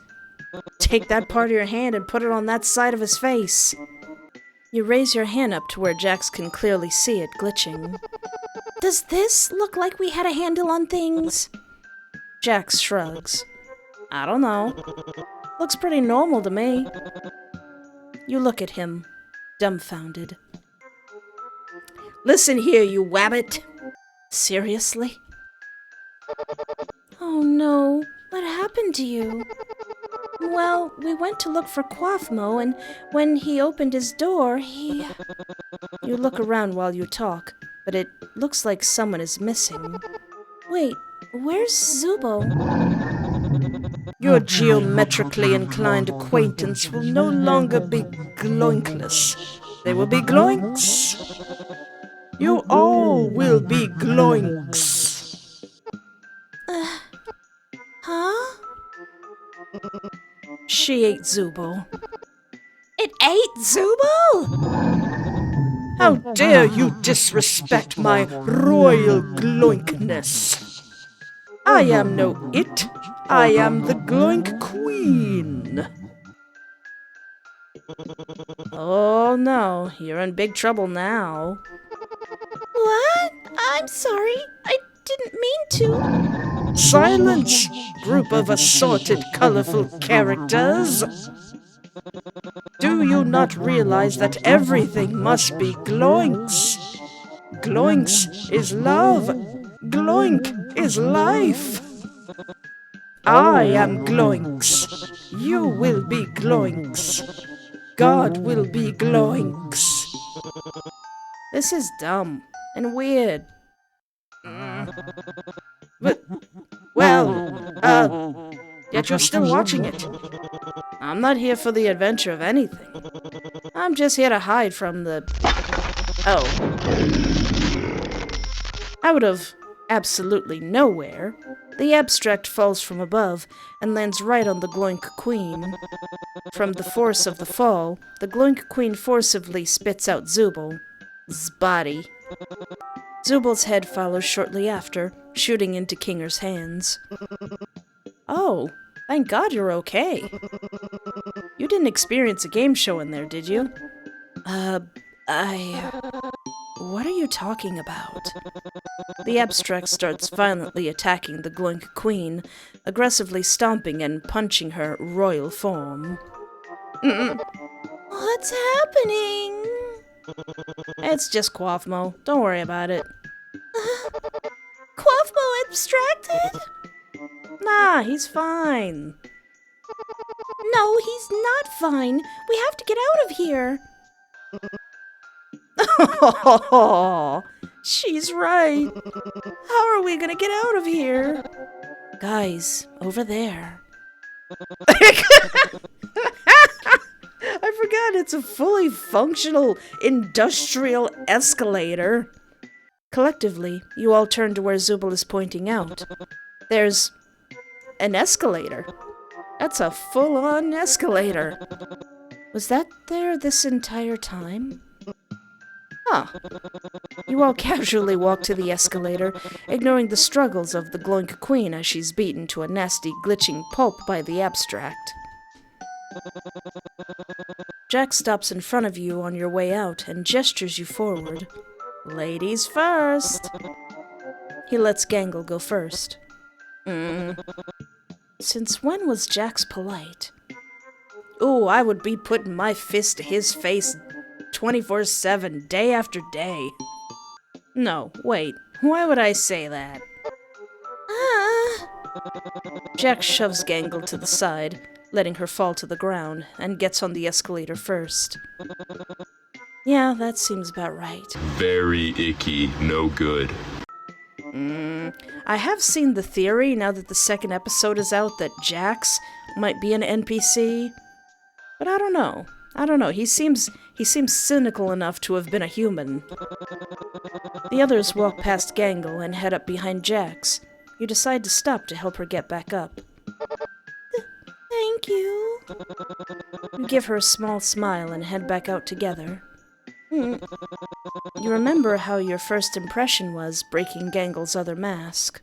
Take that part of your hand and put it on that side of his face. You raise your hand up to where Jax can clearly see it glitching. Does this look like we had a handle on things? Jax shrugs. I don't know. Looks pretty normal to me. You look at him, dumbfounded. Listen here, you wabbit. Seriously? Oh no, what happened to you? Well, we went to look for Quaffmo, and when he opened his door, he... You look around while you talk, but it looks like someone is missing. Wait, where's Zubo? Your geometrically inclined acquaintance will no longer be gloinkless. They will be gloinks. You all will be gloinks. Huh? She ate Zubul. It ate Zubul? How dare you disrespect my royal gloinkness? I am no it. I am the Gloink Queen. Oh no, you're in big trouble now. What? I'm sorry. I didn't mean to. Silence, group of assorted, colorful characters. Do you not realize that everything must be gloinks? Gloinks is love. Gloink is life. I am gloinks. You will be gloinks. God will be gloinks. This is dumb and weird. But, yet you're still watching it. I'm not here for the adventure of anything. I'm just here to hide from the... Oh. Out of absolutely nowhere, the abstract falls from above and lands right on the Gloink Queen. From the force of the fall, the Gloink Queen forcibly spits out Zubul's body. Zubul's head follows shortly after, shooting into Kinger's hands. Oh, thank God you're okay. You didn't experience a game show in there, did you? What are you talking about? The abstract starts violently attacking the Gloink Queen, aggressively stomping and punching her royal form. What's happening? It's just Quaffmo. Don't worry about it. Quaffmo abstracted? Nah, he's fine. No, he's not fine. We have to get out of here. She's right. How are we gonna get out of here? Guys, over there. I forgot it's a fully functional industrial escalator. Collectively, you all turn to where Zubul is pointing out. There's an escalator. That's a full-on escalator. Was that there this entire time? Huh. You all casually walk to the escalator, ignoring the struggles of the Gloink Queen as she's beaten to a nasty, glitching pulp by the abstract. Jack stops in front of you on your way out and gestures you forward. Ladies first. He lets Gangle go first. Since when was Jax polite? Ooh, I would be putting my fist to his face 24/7, day after day. No, wait, why would I say that? Jax shoves Gangle to the side, letting her fall to the ground, and gets on the escalator first. Yeah, that seems about right. Very icky, no good. I have seen the theory, now that the second episode is out, that Jax might be an NPC. But I don't know. He seems cynical enough to have been a human. The others walk past Gangle and head up behind Jax. You decide to stop to help her get back up. Thank you. You give her a small smile and head back out together. You remember how your first impression was breaking Gangle's other mask.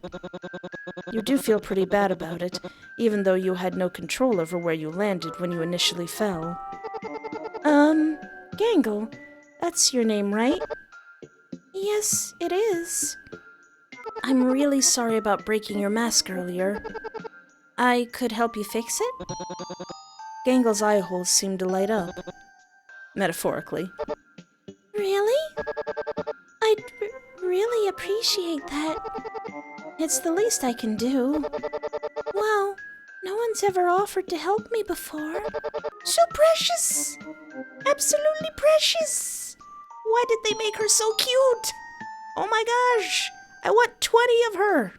You do feel pretty bad about it, even though you had no control over where you landed when you initially fell. Gangle, that's your name, right? Yes, it is. I'm really sorry about breaking your mask earlier. I could help you fix it? Gangle's eye holes seemed to light up. Metaphorically. Really? I'd really appreciate that. It's the least I can do. Wow, no one's ever offered to help me before. So precious! Absolutely precious! Why did they make her so cute? Oh my gosh! I want 20 of her!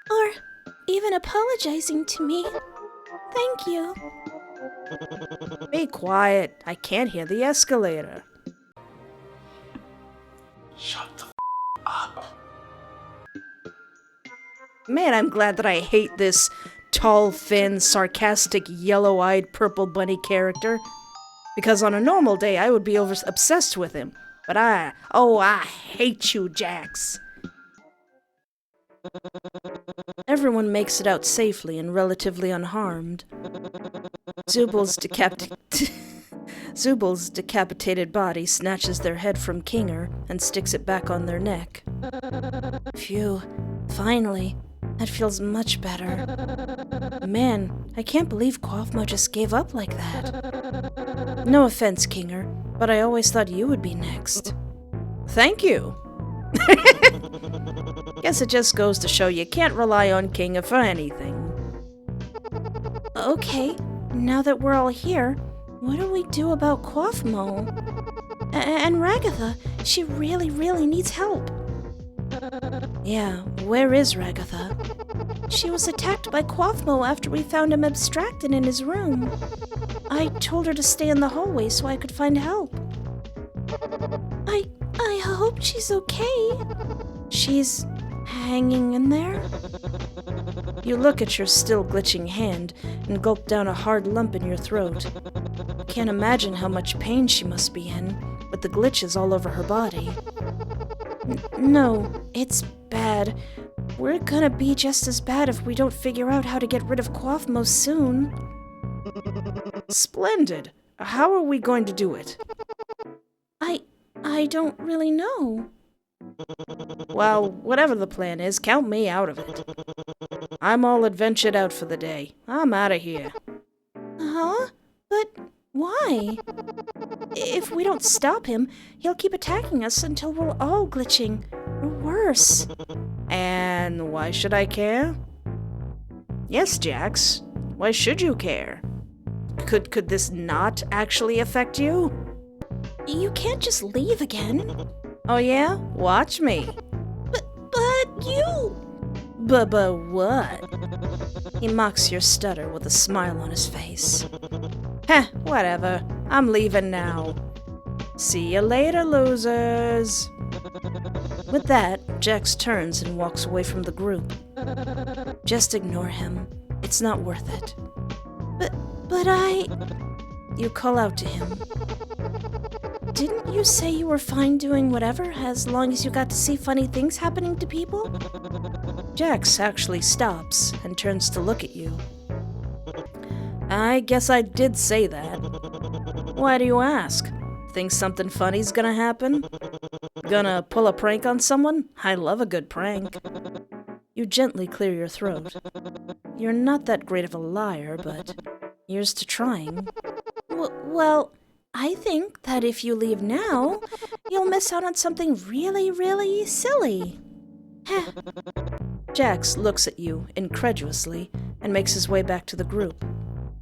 Or even apologizing to me. Thank you. Be quiet. I can't hear the escalator. Shut the up. Man, I'm glad that I hate this tall, thin, sarcastic, yellow-eyed purple bunny character. Because on a normal day, I would be obsessed with him. But I hate you, Jax. Everyone makes it out safely and relatively unharmed. Zubal's decapitated body snatches their head from Kinger and sticks it back on their neck. Phew, finally. That feels much better. Man, I can't believe Quaffmo just gave up like that. No offense, Kinger, but I always thought you would be next. Thank you. Guess it just goes to show you can't rely on Kinger for anything. Okay, now that we're all here, what do we do about Quaffmo? And Ragatha, she really, really needs help. Yeah, where is Ragatha? She was attacked by Quaffmo after we found him abstracted in his room. I told her to stay in the hallway so I could find help. I hope she's okay. She's hanging in there? You look at your still glitching hand and gulp down a hard lump in your throat. Can't imagine how much pain she must be in, with the glitches all over her body. No, it's bad. We're gonna be just as bad if we don't figure out how to get rid of Quaffmo soon. Splendid. How are we going to do it? I don't really know. Well, whatever the plan is, count me out of it. I'm all adventured out for the day. I'm out of here. Huh? But why? If we don't stop him, he'll keep attacking us until we're all glitching. Or worse. And why should I care? Yes, Jax. Why should you care? Could this not actually affect you? You can't just leave again. Oh yeah? Watch me. But you... But what? He mocks your stutter with a smile on his face. Heh, whatever. I'm leaving now. See you later, losers. With that, Jax turns and walks away from the group. Just ignore him. It's not worth it. But I... You call out to him. Didn't you say you were fine doing whatever, as long as you got to see funny things happening to people? Jax actually stops and turns to look at you. I guess I did say that. Why do you ask? Think something funny's gonna happen? Gonna pull a prank on someone? I love a good prank. You gently clear your throat. You're not that great of a liar, but here's to trying. Well, I think that if you leave now, you'll miss out on something really, really silly. Heh. Jax looks at you incredulously and makes his way back to the group.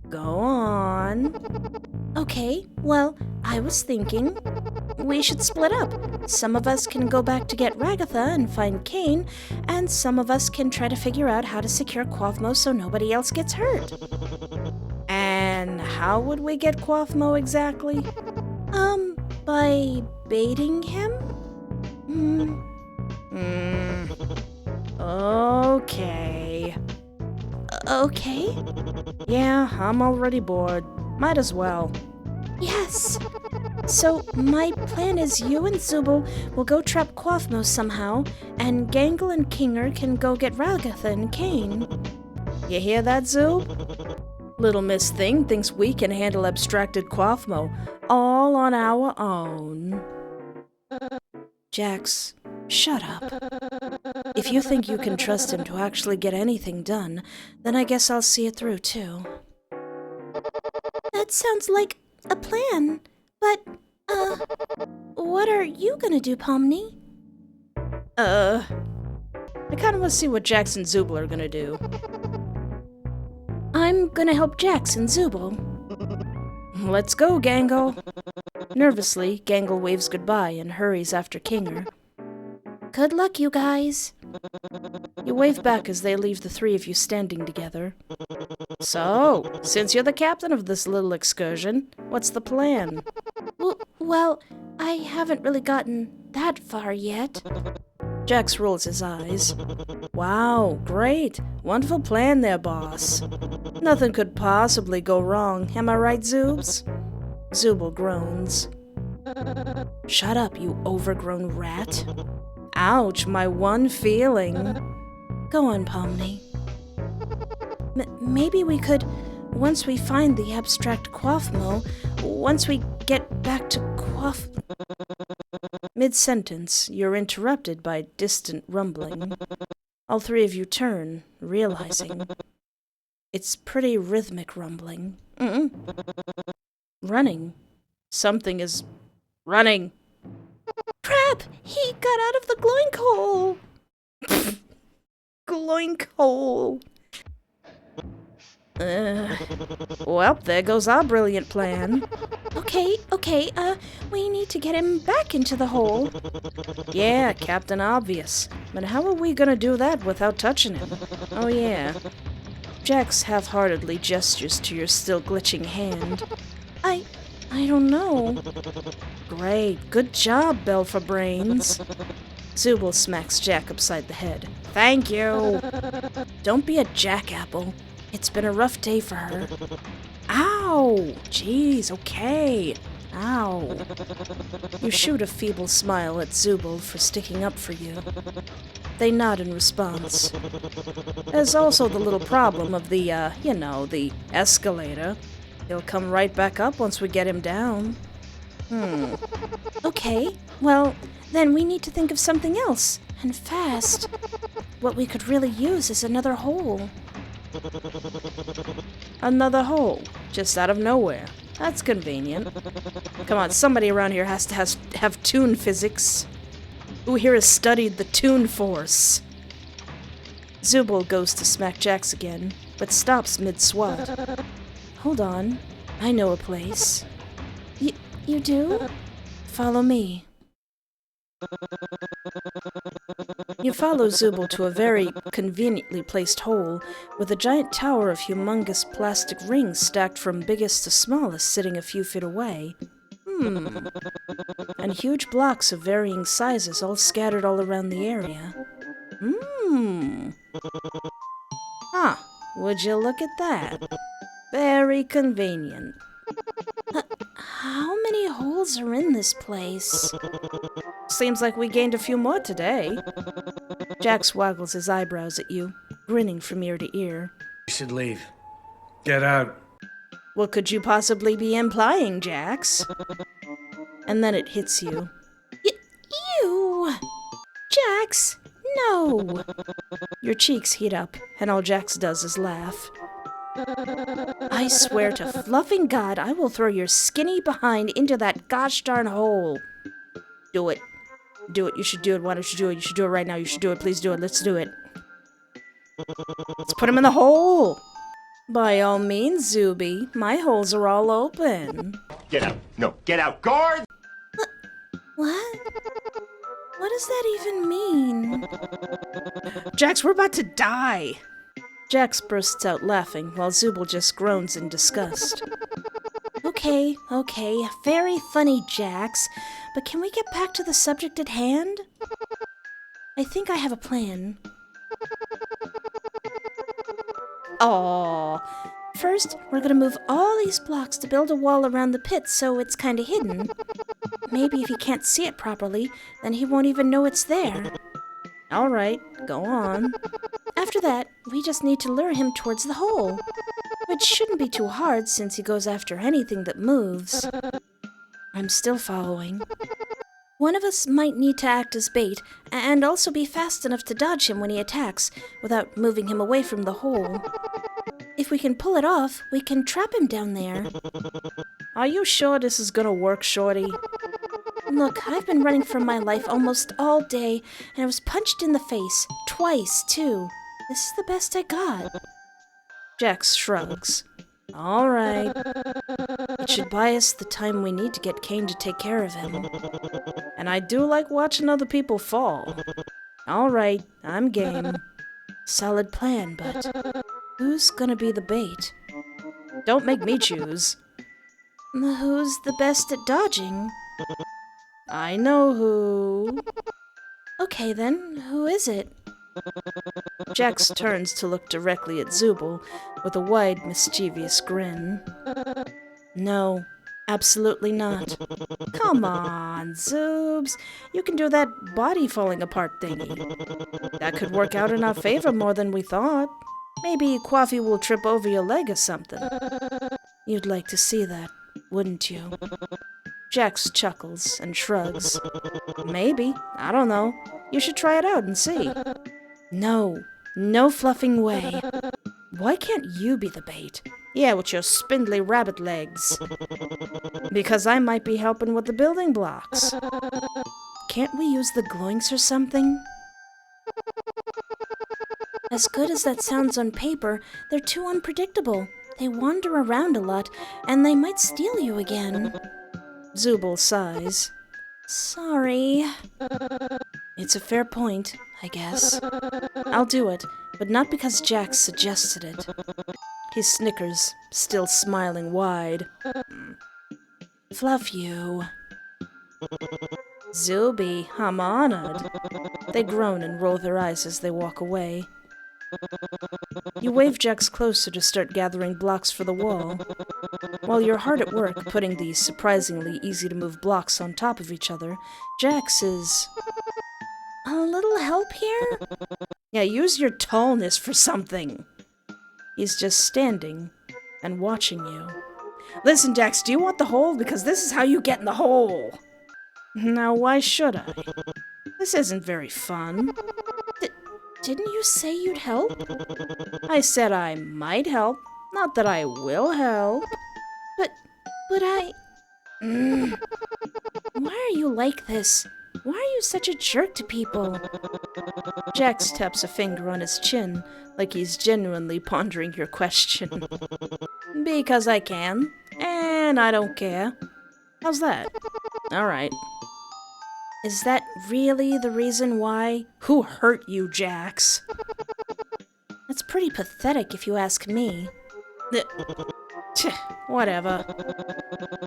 Go on. Okay, well, I was thinking we should split up. Some of us can go back to get Ragatha and find Kane, and some of us can try to figure out how to secure Quaffmo so nobody else gets hurt. And how would we get Quaffmo exactly? By baiting him? Okay. Okay? Yeah, I'm already bored. Might as well. Yes. So, my plan is you and Zubal will go trap Quaffmo somehow, and Gangle and Kinger can go get Ragatha and Kane. You hear that, Zub? Little Miss Thing thinks we can handle abstracted Quaffmo all on our own. Jax, shut up. If you think you can trust him to actually get anything done, then I guess I'll see it through, too. That sounds like a plan, but, what are you gonna do, Pomni? I kinda wanna see what Jax and Zubal are gonna do. I'm gonna help Jax and Zubal. Let's go, Gangle. Nervously, Gangle waves goodbye and hurries after Kinger. Good luck, you guys. You wave back as they leave the three of you standing together. So, since you're the captain of this little excursion, what's the plan? Well, I haven't really gotten that far yet. Jax rolls his eyes. Wow, great. Wonderful plan there, boss. Nothing could possibly go wrong, am I right, Zoobs? Zooble groans. Shut up, you overgrown rat. Ouch, my one feeling. Go on, Pomni. Maybe we could, once we find the abstract Quaffmo, once we get back to Quaff... Mid-sentence, you're interrupted by distant rumbling. All three of you turn, realizing it's pretty rhythmic rumbling. Running. Something is running. Crap! He got out of the gloink hole! Gloink hole. Well, there goes our brilliant plan. Okay, we need to get him back into the hole. Yeah, Captain Obvious. But how are we gonna do that without touching him? Oh yeah. Jax half-heartedly gestures to your still glitching hand. I don't know. Great, good job, Bell for Brains. Zooble smacks Jack upside the head. Thank you. Don't be a jackapple. It's been a rough day for her. Ow! Jeez, okay. Ow. You shoot a feeble smile at Zooble for sticking up for you. They nod in response. There's also the little problem of the escalator. He'll come right back up once we get him down. Okay, well, then we need to think of something else, and fast. What we could really use is another hole. Another hole, just out of nowhere. That's convenient. Come on, somebody around here has to have tune physics. Who here has studied the tune force? Zooble goes to smack Jax again, but stops mid-swat. Hold on, I know a place. You do? Follow me. You follow Zooble to a very conveniently placed hole with a giant tower of humongous plastic rings stacked from biggest to smallest sitting a few feet away. And huge blocks of varying sizes all scattered all around the area. Huh, would you look at that? Very convenient. How many holes are in this place? Seems like we gained a few more today. Jax waggles his eyebrows at you, grinning from ear to ear. You should leave. Get out. What could you possibly be implying, Jax? And then it hits you. Ew! Jax, no! Your cheeks heat up, and all Jax does is laugh. I swear to fluffing God, I will throw your skinny behind into that gosh darn hole. Do it. Do it. You should do it. Why don't you do it? You should do it right now. You should do it. Please do it. Let's do it. Let's put him in the hole. By all means, Zooby. My holes are all open. Get out. No, get out. Guard! What? What does that even mean? Jax, we're about to die. Jax bursts out laughing while Zooble just groans in disgust. Okay, very funny, Jax. But can we get back to the subject at hand? I think I have a plan. Aww. First, we're gonna move all these blocks to build a wall around the pit so it's kinda hidden. Maybe if he can't see it properly, then he won't even know it's there. Alright, go on. After that, we just need to lure him towards the hole. Which shouldn't be too hard since he goes after anything that moves. I'm still following. One of us might need to act as bait, and also be fast enough to dodge him when he attacks, without moving him away from the hole. If we can pull it off, we can trap him down there. Are you sure this is gonna work, Shorty? Look, I've been running for my life almost all day, and I was punched in the face, twice, too. This is the best I got. Jax shrugs. Alright. It should buy us the time we need to get Kane to take care of him. And I do like watching other people fall. All right, I'm game. Solid plan, but who's gonna be the bait? Don't make me choose. Who's the best at dodging? I know who. Okay then, who is it? Jax turns to look directly at Zubul with a wide, mischievous grin. No, absolutely not. Come on, Zoobs. You can do that body falling apart thingy. That could work out in our favor more than we thought. Maybe Coffee will trip over your leg or something. You'd like to see that, wouldn't you? Jax chuckles and shrugs. Maybe. I don't know. You should try it out and see. No. No fluffing way. Why can't you be the bait? Yeah, with your spindly rabbit legs. Because I might be helping with the building blocks. Can't we use the gloinks or something? As good as that sounds on paper, they're too unpredictable. They wander around a lot, and they might steal you again. Zubul sighs. Sorry. It's a fair point, I guess. I'll do it, but not because Jax suggested it. He snickers, still smiling wide. Fluff you. Zuby, I'm honored. They groan and roll their eyes as they walk away. You wave Jax closer to start gathering blocks for the wall. While you're hard at work putting these surprisingly easy-to-move blocks on top of each other, Jax is... A little help here? Yeah, use your tallness for something. He's just standing and watching you. Listen, Jax, do you want the hole? Because this is how you get in the hole. Now, why should I? This isn't very fun. Didn't you say you'd help? I said I might help, not that I will help. But I... Why are you like this? Why are you such a jerk to people? Jax taps a finger on his chin, like he's genuinely pondering your question. Because I can, and I don't care. How's that? All right. Is that really the reason why? Who hurt you, Jax? That's pretty pathetic if you ask me. Whatever.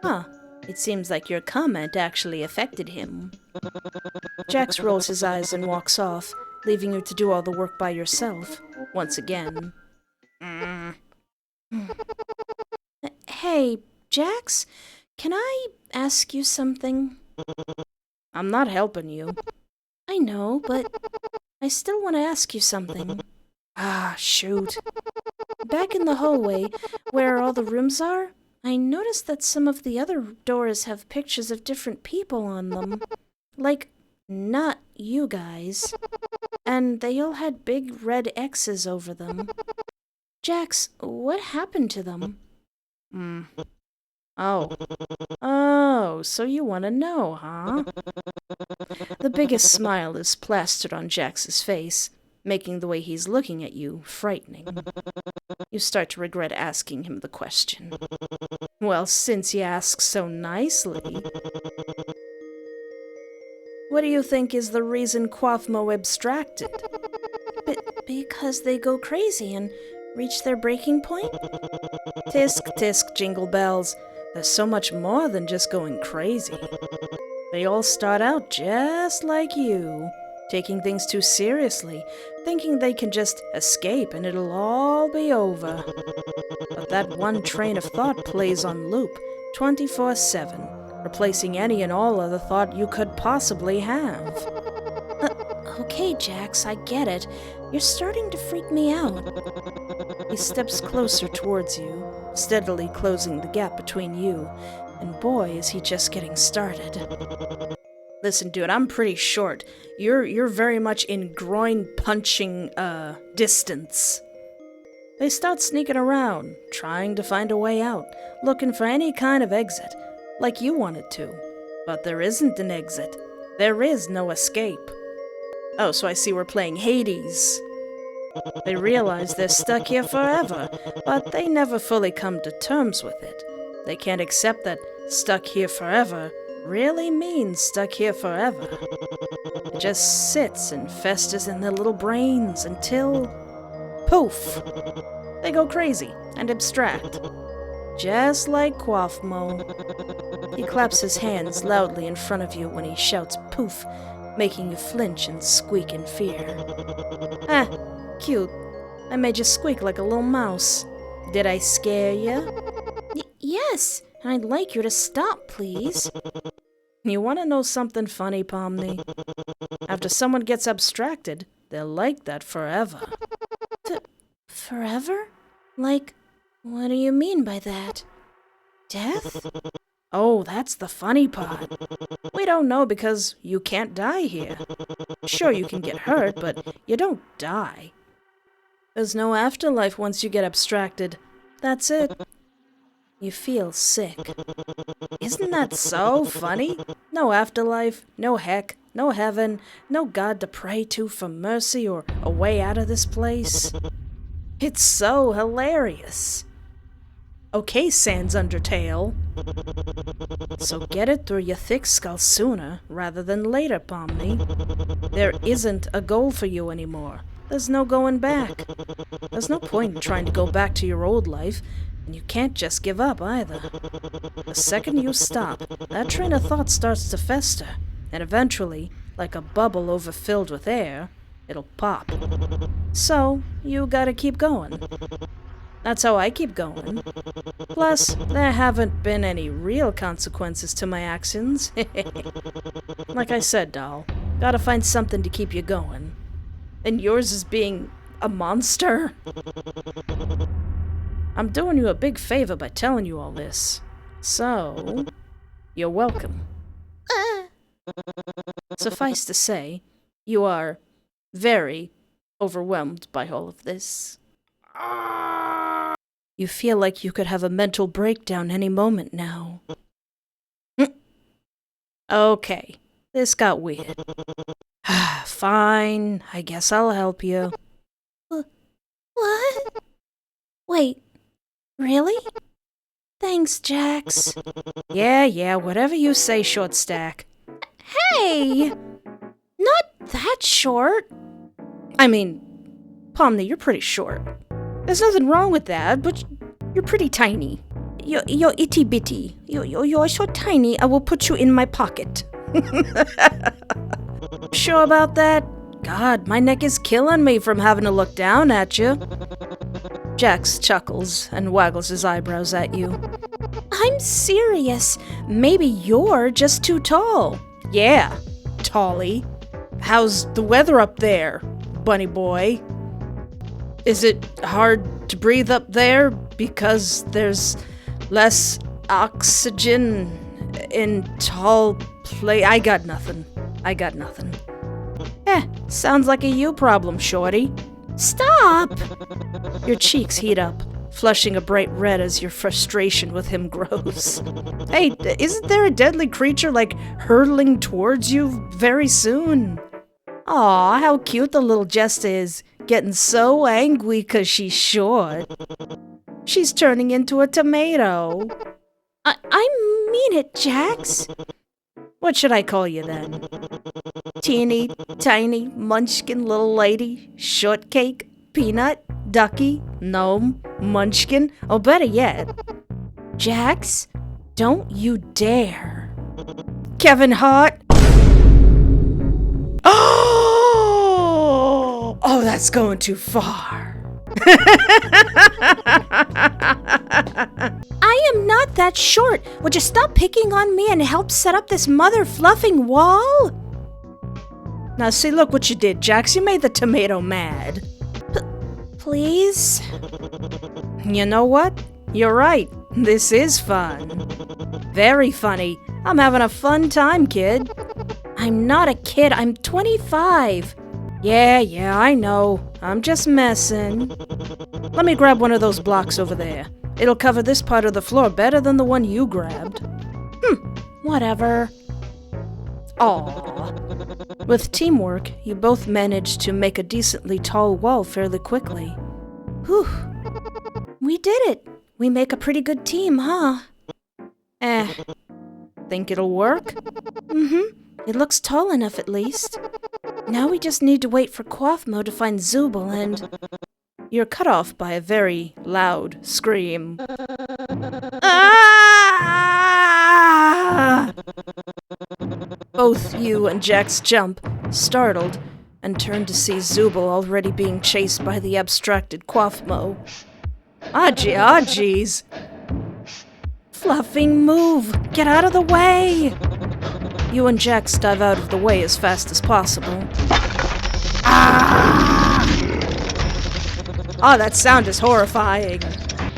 Huh. It seems like your comment actually affected him. Jax rolls his eyes and walks off, leaving you to do all the work by yourself, once again. Hey, Jax, can I ask you something? I'm not helping you. I know, but I still want to ask you something. Ah, shoot. Back in the hallway, where all the rooms are, I noticed that some of the other doors have pictures of different people on them. Like, not you guys. And they all had big red X's over them. Jax, what happened to them? Oh, so you want to know, huh? The biggest smile is plastered on Jax's face, making the way he's looking at you frightening. You start to regret asking him the question. Well, since you ask so nicely. What do you think is the reason Quathmo abstracted? Because they go crazy and reach their breaking point? Tisk, tisk, jingle bells. There's so much more than just going crazy. They all start out just like you, taking things too seriously, thinking they can just escape and it'll all be over. But that one train of thought plays on loop, 24/7, replacing any and all other thought you could possibly have. Okay, Jax, I get it. You're starting to freak me out. He steps closer towards you, steadily closing the gap between you, and boy, is he just getting started. Listen, dude, I'm pretty short. You're very much in groin-punching, distance. They start sneaking around, trying to find a way out, looking for any kind of exit, like you wanted to. But there isn't an exit. There is no escape. Oh, so I see we're playing Hades. They realize they're stuck here forever, but they never fully come to terms with it. They can't accept that stuck here forever really means stuck here forever. It just sits and festers in their little brains until, poof, they go crazy and abstract. Just like Quaffmo. He claps his hands loudly in front of you when he shouts poof, making you flinch and squeak in fear. Ah, cute. I made you squeak like a little mouse. Did I scare you? Yes, I'd like you to stop, please. You want to know something funny, Pomni? After someone gets abstracted, they're like that forever. Forever? Like, what do you mean by that? Death? Oh, that's the funny part. We don't know because you can't die here. Sure, you can get hurt, but you don't die. There's no afterlife once you get abstracted. That's it. You feel sick. Isn't that so funny? No afterlife, no heck, no heaven, no God to pray to for mercy or a way out of this place. It's so hilarious. Okay, Sans Undertale. So get it through your thick skull sooner rather than later, Pomni. There isn't a goal for you anymore. There's no going back. There's no point in trying to go back to your old life, and you can't just give up either. The second you stop, that train of thought starts to fester, and eventually, like a bubble overfilled with air, it'll pop. So, you gotta keep going. That's how I keep going. Plus, there haven't been any real consequences to my actions. Like I said, doll, gotta find something to keep you going. And yours is being a monster? I'm doing you a big favor by telling you all this. So, you're welcome. Suffice to say, you are very overwhelmed by all of this. You feel like you could have a mental breakdown any moment now. Okay, this got weird. Fine, I guess I'll help you. What? Wait, really? Thanks, Jax. Yeah, whatever you say, Short Stack. Hey! Not that short. I mean, Pomni, you're pretty short. There's nothing wrong with that, but you're pretty tiny. You're itty bitty. You're so tiny, I will put you in my pocket. Sure about that? God, my neck is killing me from having to look down at you. Jax chuckles and waggles his eyebrows at you. I'm serious. Maybe you're just too tall. Yeah, Tolly. How's the weather up there, bunny boy? Is it hard to breathe up there because there's less oxygen in tall I got nothing. Sounds like a you problem, shorty. Stop! Your cheeks heat up, flushing a bright red as your frustration with him grows. Hey, isn't there a deadly creature, hurtling towards you very soon? Aw, how cute the little Jester is, getting so angry 'cause she's short. She's turning into a tomato. I mean it, Jax. What should I call you then? Teeny, tiny, munchkin little lady, shortcake, peanut, ducky, gnome, munchkin, or better yet, Jax, don't you dare. Kevin Hart. Oh, that's going too far. I am not that short. Would you stop picking on me and help set up this mother-fluffing wall? Now see, look what you did, Jax. You made the tomato mad. Please? You know what? You're right. This is fun. Very funny. I'm having a fun time, kid. I'm not a kid. I'm 25. Yeah, I know. I'm just messing. Let me grab one of those blocks over there. It'll cover this part of the floor better than the one you grabbed. Whatever. Aw. With teamwork, you both managed to make a decently tall wall fairly quickly. Whew. We did it. We make a pretty good team, huh? Think it'll work? It looks tall enough at least. Now we just need to wait for Quaffmo to find Zooble and... You're cut off by a very loud scream. Ah! Both you and Jax jump, startled, and turn to see Zooble already being chased by the abstracted Quaffmo. Jeez. Fluffing, move! Get out of the way! You and Jax dive out of the way as fast as possible. That sound is horrifying.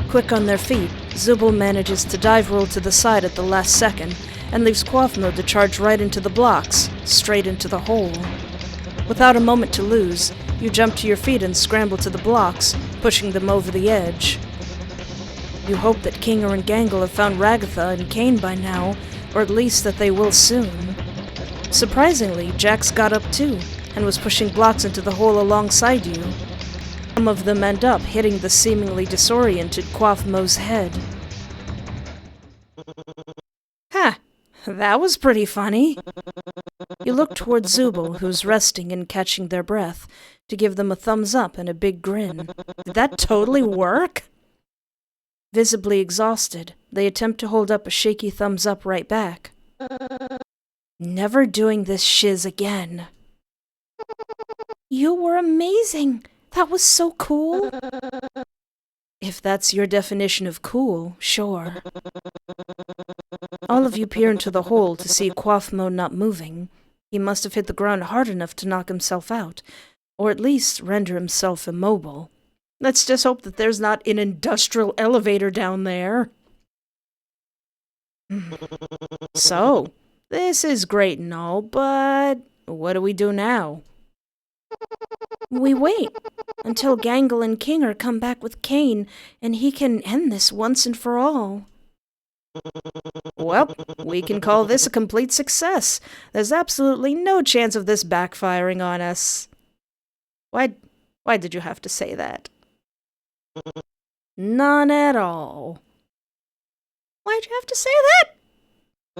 Quick on their feet, Zooble manages to dive roll to the side at the last second and leaves Quaffmo to charge right into the blocks, straight into the hole. Without a moment to lose, you jump to your feet and scramble to the blocks, pushing them over the edge. You hope that Kinger and Gangle have found Ragatha and Kane by now, or at least that they will soon. Surprisingly, Jax got up too, and was pushing blocks into the hole alongside you. Some of them end up hitting the seemingly disoriented Quaffmo's head. That was pretty funny. You look toward Zooble, who's resting and catching their breath, to give them a thumbs up and a big grin. Did that totally work? Visibly exhausted, they attempt to hold up a shaky thumbs up right back. Never doing this shiz again. You were amazing! That was so cool! If that's your definition of cool, sure. All of you peer into the hole to see Quaffmo not moving. He must have hit the ground hard enough to knock himself out, or at least render himself immobile. Let's just hope that there's not an industrial elevator down there. So, this is great and all, but what do we do now? We wait until Gangle and Kinger come back with Kane, and he can end this once and for all. Well, we can call this a complete success. There's absolutely no chance of this backfiring on us. Why did you have to say that? None at all. Why'd you have to say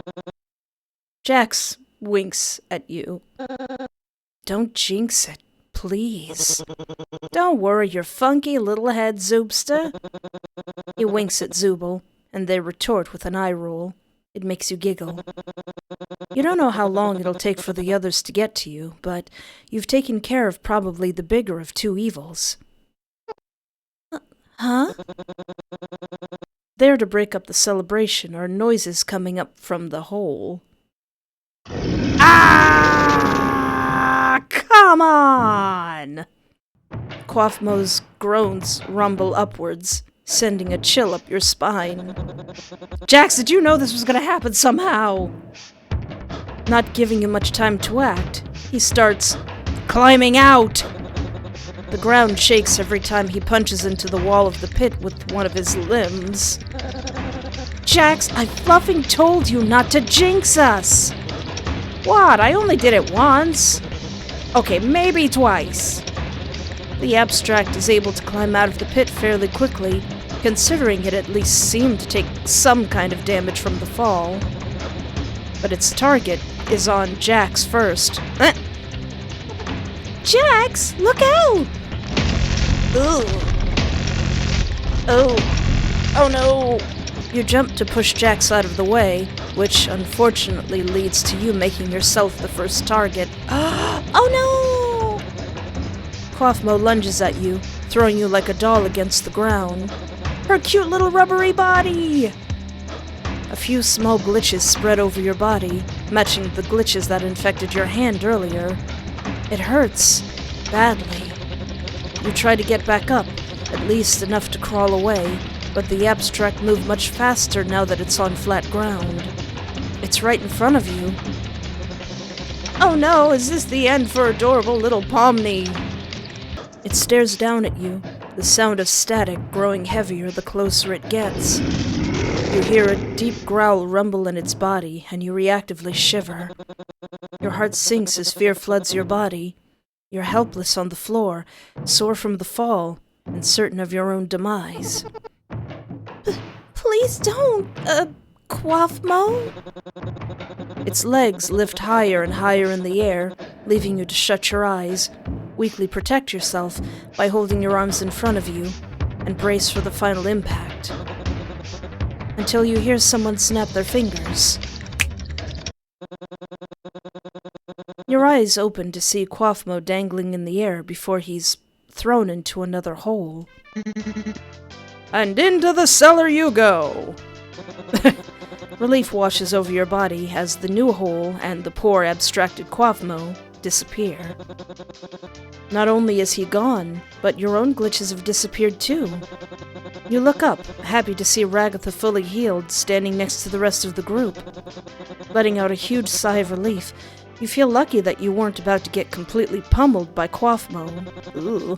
that? Jax winks at you. Don't jinx it, please. Don't worry your funky little head, Zoobster. He winks at Zooble, and they retort with an eye roll. It makes you giggle. You don't know how long it'll take for the others to get to you, but you've taken care of probably the bigger of two evils. Huh? There to break up the celebration are noises coming up from the hole. Come on! Quaffmo's groans rumble upwards, sending a chill up your spine. Jax, did you know this was going to happen somehow? Not giving you much time to act, he starts climbing out. The ground shakes every time he punches into the wall of the pit with one of his limbs. Jax, I fluffing told you not to jinx us! What? I only did it once. Okay, maybe twice. The abstract is able to climb out of the pit fairly quickly, considering it at least seemed to take some kind of damage from the fall. But its target is on Jax first. Jax, look out! Ugh. Oh no! You jump to push Jax out of the way, which unfortunately leads to you making yourself the first target. Oh no! Quaffmo lunges at you, throwing you like a doll against the ground. Her cute little rubbery body! A few small glitches spread over your body, matching the glitches that infected your hand earlier. It hurts. Badly. You try to get back up, at least enough to crawl away, but the abstract moved much faster now that it's on flat ground. It's right in front of you. Oh no, is this the end for adorable little Pomni? It stares down at you, the sound of static growing heavier the closer it gets. You hear a deep growl rumble in its body, and you reactively shiver. Your heart sinks as fear floods your body. You're helpless on the floor, sore from the fall, and certain of your own demise. Please don't, Quaffmo? Its legs lift higher and higher in the air, leaving you to shut your eyes, weakly protect yourself by holding your arms in front of you, and brace for the final impact. Until you hear someone snap their fingers. Your eyes open to see Quaffmo dangling in the air before he's thrown into another hole. And into the cellar you go! Relief washes over your body as the new hole and the poor abstracted Quaffmo disappear. Not only is he gone, but your own glitches have disappeared too. You look up, happy to see Ragatha fully healed, standing next to the rest of the group. Letting out a huge sigh of relief, you feel lucky that you weren't about to get completely pummeled by Quaffmo. Ooh.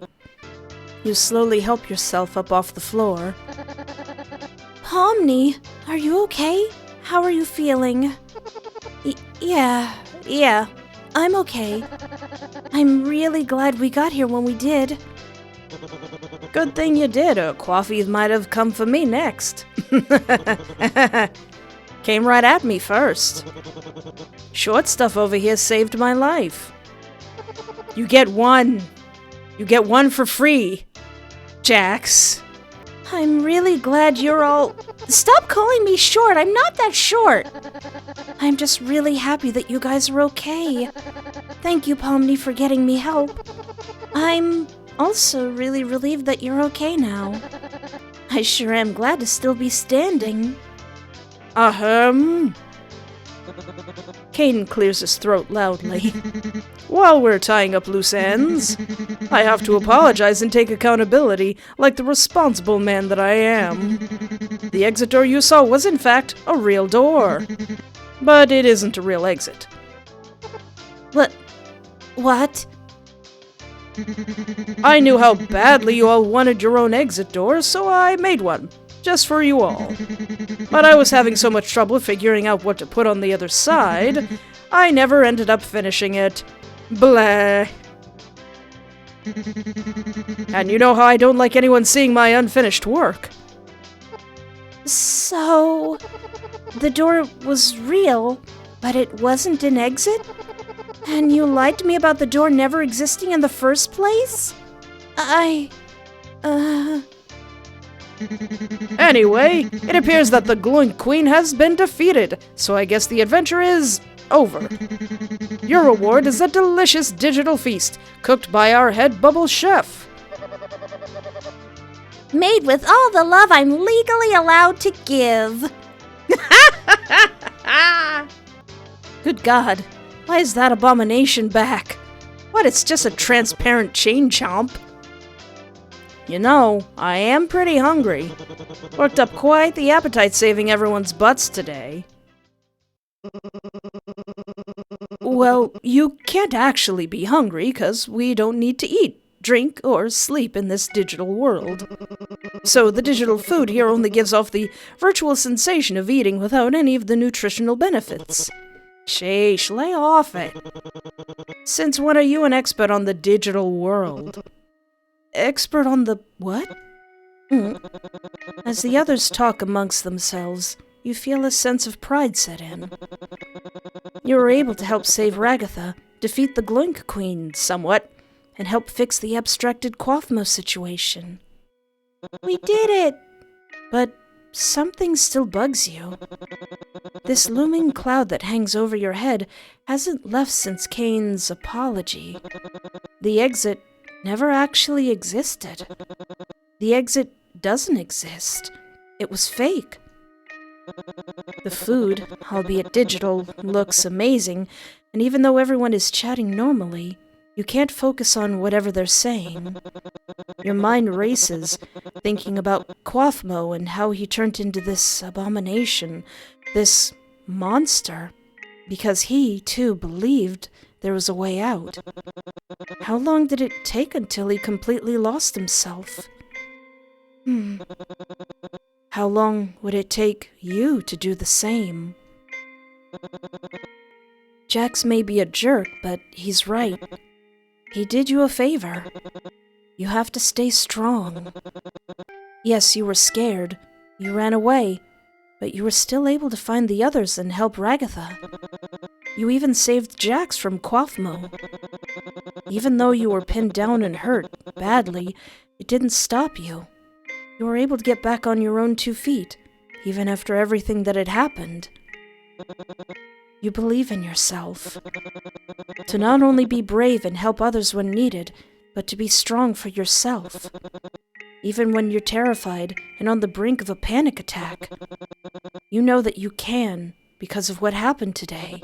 You slowly help yourself up off the floor. Pomni, are you okay? How are you feeling? Yeah, I'm okay. I'm really glad we got here when we did. Good thing you did, or Quaffy might have come for me next. Came right at me first. Short stuff over here saved my life. You get one. You get one for free, Jax. I'm really glad you're all... Stop calling me short, I'm not that short! I'm just really happy that you guys are okay. Thank you, Pomni, for getting me help. I'm also really relieved that you're okay now. I sure am glad to still be standing. Ahem. Caden clears his throat loudly. While we're tying up loose ends, I have to apologize and take accountability like the responsible man that I am. The exit door you saw was in fact a real door. But it isn't a real exit. What? I knew how badly you all wanted your own exit door, so I made one. Just for you all. But I was having so much trouble figuring out what to put on the other side, I never ended up finishing it. Blah. And you know how I don't like anyone seeing my unfinished work. So... the door was real, but it wasn't an exit? And you lied to me about the door never existing in the first place? Anyway, it appears that the Gloink Queen has been defeated, so I guess the adventure is over. Your reward is a delicious digital feast, cooked by our head bubble chef. Made with all the love I'm legally allowed to give. Good God, why is that abomination back? What, it's just a transparent chain chomp? You know, I am pretty hungry. Worked up quite the appetite saving everyone's butts today. Well, you can't actually be hungry, 'cause we don't need to eat, drink, or sleep in this digital world. So the digital food here only gives off the virtual sensation of eating without any of the nutritional benefits. Sheesh, lay off it. Since when are you an expert on the digital world? Expert on the what? As the others talk amongst themselves, you feel a sense of pride set in. You were able to help save Ragatha, defeat the Gloink Queen somewhat, and help fix the abstracted Quaffmo situation. We did it! But something still bugs you. This looming cloud that hangs over your head hasn't left since Kane's apology. The exit never actually existed. The exit doesn't exist. It was fake. The food, albeit digital, looks amazing, and even though everyone is chatting normally, you can't focus on whatever they're saying. Your mind races, thinking about Quaffmo and how he turned into this abomination, this monster, because he, too, believed there was a way out. How long did it take until he completely lost himself? How long would it take you to do the same? Jax may be a jerk, but he's right. He did you a favor. You have to stay strong. Yes, you were scared. You ran away. but you were still able to find the others and help Ragatha. You even saved Jax from Quaffmo. Even though you were pinned down and hurt badly, it didn't stop you. You were able to get back on your own 2 feet, even after everything that had happened. You believe in yourself. To not only be brave and help others when needed, but to be strong for yourself. Even when you're terrified and on the brink of a panic attack, you know that you can because of what happened today.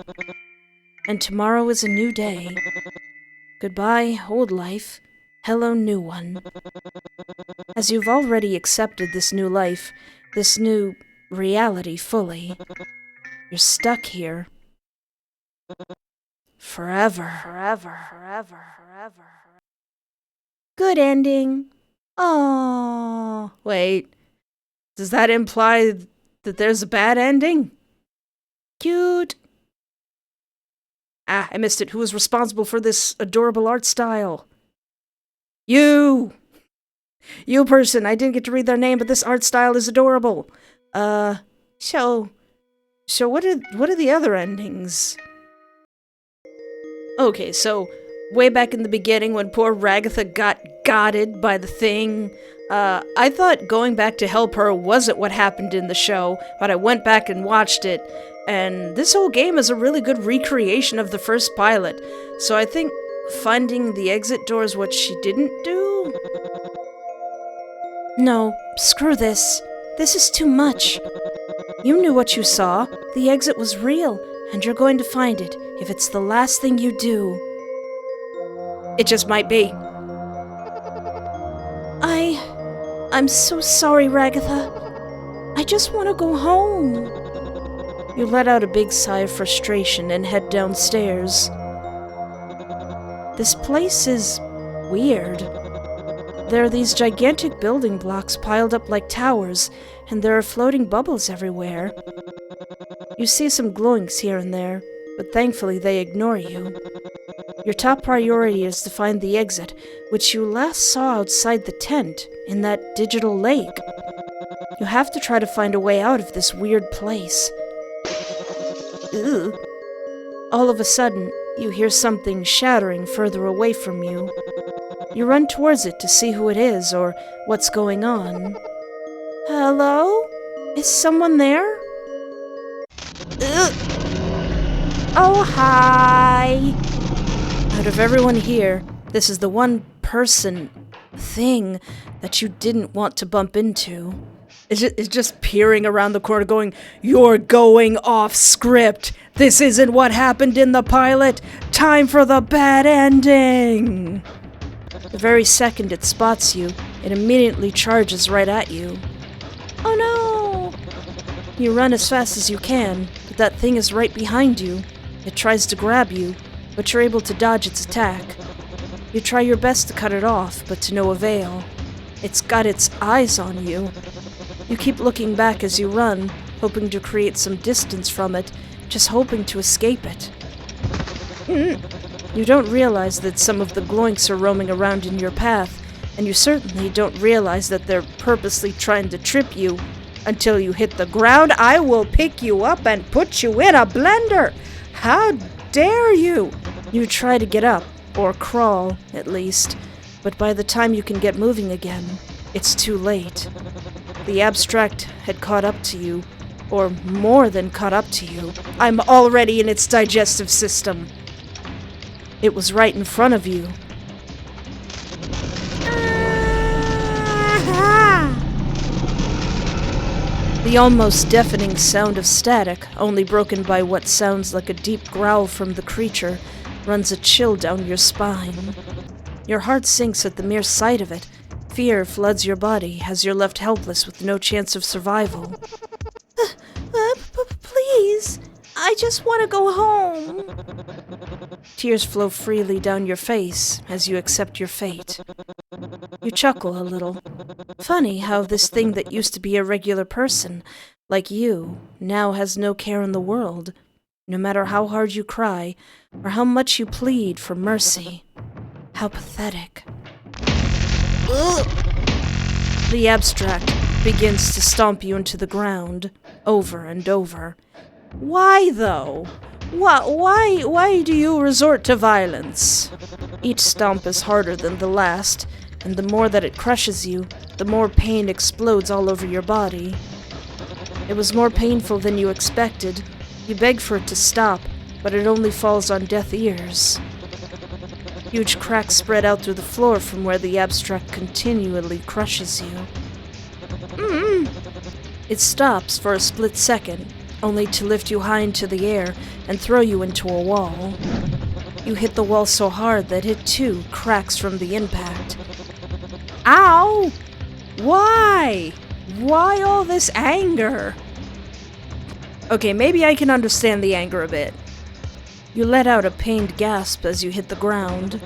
And tomorrow is a new day. Goodbye, old life. Hello, new one. As you've already accepted this new life, this new reality fully, you're stuck here. Forever. Good ending. Aww. Wait, does that imply that there's a bad ending? Cute. Ah, I missed it. Who was responsible for this adorable art style? You person. I didn't get to read their name, but this art style is adorable. So what are the other endings? Okay, so way back in the beginning when poor Ragatha got gotted by the thing, I thought going back to help her wasn't what happened in the show, but I went back and watched it, and this whole game is a really good recreation of the first pilot, so I think finding the exit door is what she didn't do? No, screw this. This is too much. You knew what you saw. The exit was real, and you're going to find it if it's the last thing you do. It just might be. I'm so sorry, Ragatha. I just want to go home. You let out a big sigh of frustration and head downstairs. This place is weird. There are these gigantic building blocks piled up like towers, and there are floating bubbles everywhere. You see some glowings here and there, but thankfully they ignore you. Your top priority is to find the exit, which you last saw outside the tent in that digital lake. You have to try to find a way out of this weird place. Ugh. All of a sudden, you hear something shattering further away from you. You run towards it to see who it is or what's going on. Hello? Is someone there? Ugh. Oh, hi! Out of everyone here, this is the one person, thing, that you didn't want to bump into. It's just peering around the corner going, "You're going off script! This isn't what happened in the pilot! Time for the bad ending!" The very second it spots you, it immediately charges right at you. Oh no! You run as fast as you can, but that thing is right behind you. It tries to grab you, but you're able to dodge its attack. You try your best to cut it off, but to no avail. It's got its eyes on you. You keep looking back as you run, hoping to create some distance from it, just hoping to escape it. You don't realize that some of the gloinks are roaming around in your path, and you certainly don't realize that they're purposely trying to trip you until you hit the ground. I will pick you up and put you in a blender! How dare you! You try to get up, or crawl, at least, but by the time you can get moving again, it's too late. The abstract had caught up to you, or more than caught up to you. I'm already in its digestive system. It was right in front of you. The almost deafening sound of static, only broken by what sounds like a deep growl from the creature, runs a chill down your spine. Your heart sinks at the mere sight of it. Fear floods your body as you're left helpless with no chance of survival. Please, I just want to go home. Tears flow freely down your face as you accept your fate. You chuckle a little. Funny how this thing that used to be a regular person, like you, now has no care in the world, no matter how hard you cry or how much you plead for mercy. How pathetic. Ugh. The abstract, begins to stomp you into the ground, over and over. Why, though? Why do you resort to violence? Each stomp is harder than the last, and the more that it crushes you, the more pain explodes all over your body. It was more painful than you expected. You beg for it to stop, but it only falls on deaf ears. Huge cracks spread out through the floor from where the abstract continually crushes you. It stops for a split second, only to lift you high into the air and throw you into a wall. You hit the wall so hard that it too cracks from the impact. Ow! Why? Why all this anger? Okay, maybe I can understand the anger a bit. You let out a pained gasp as you hit the ground.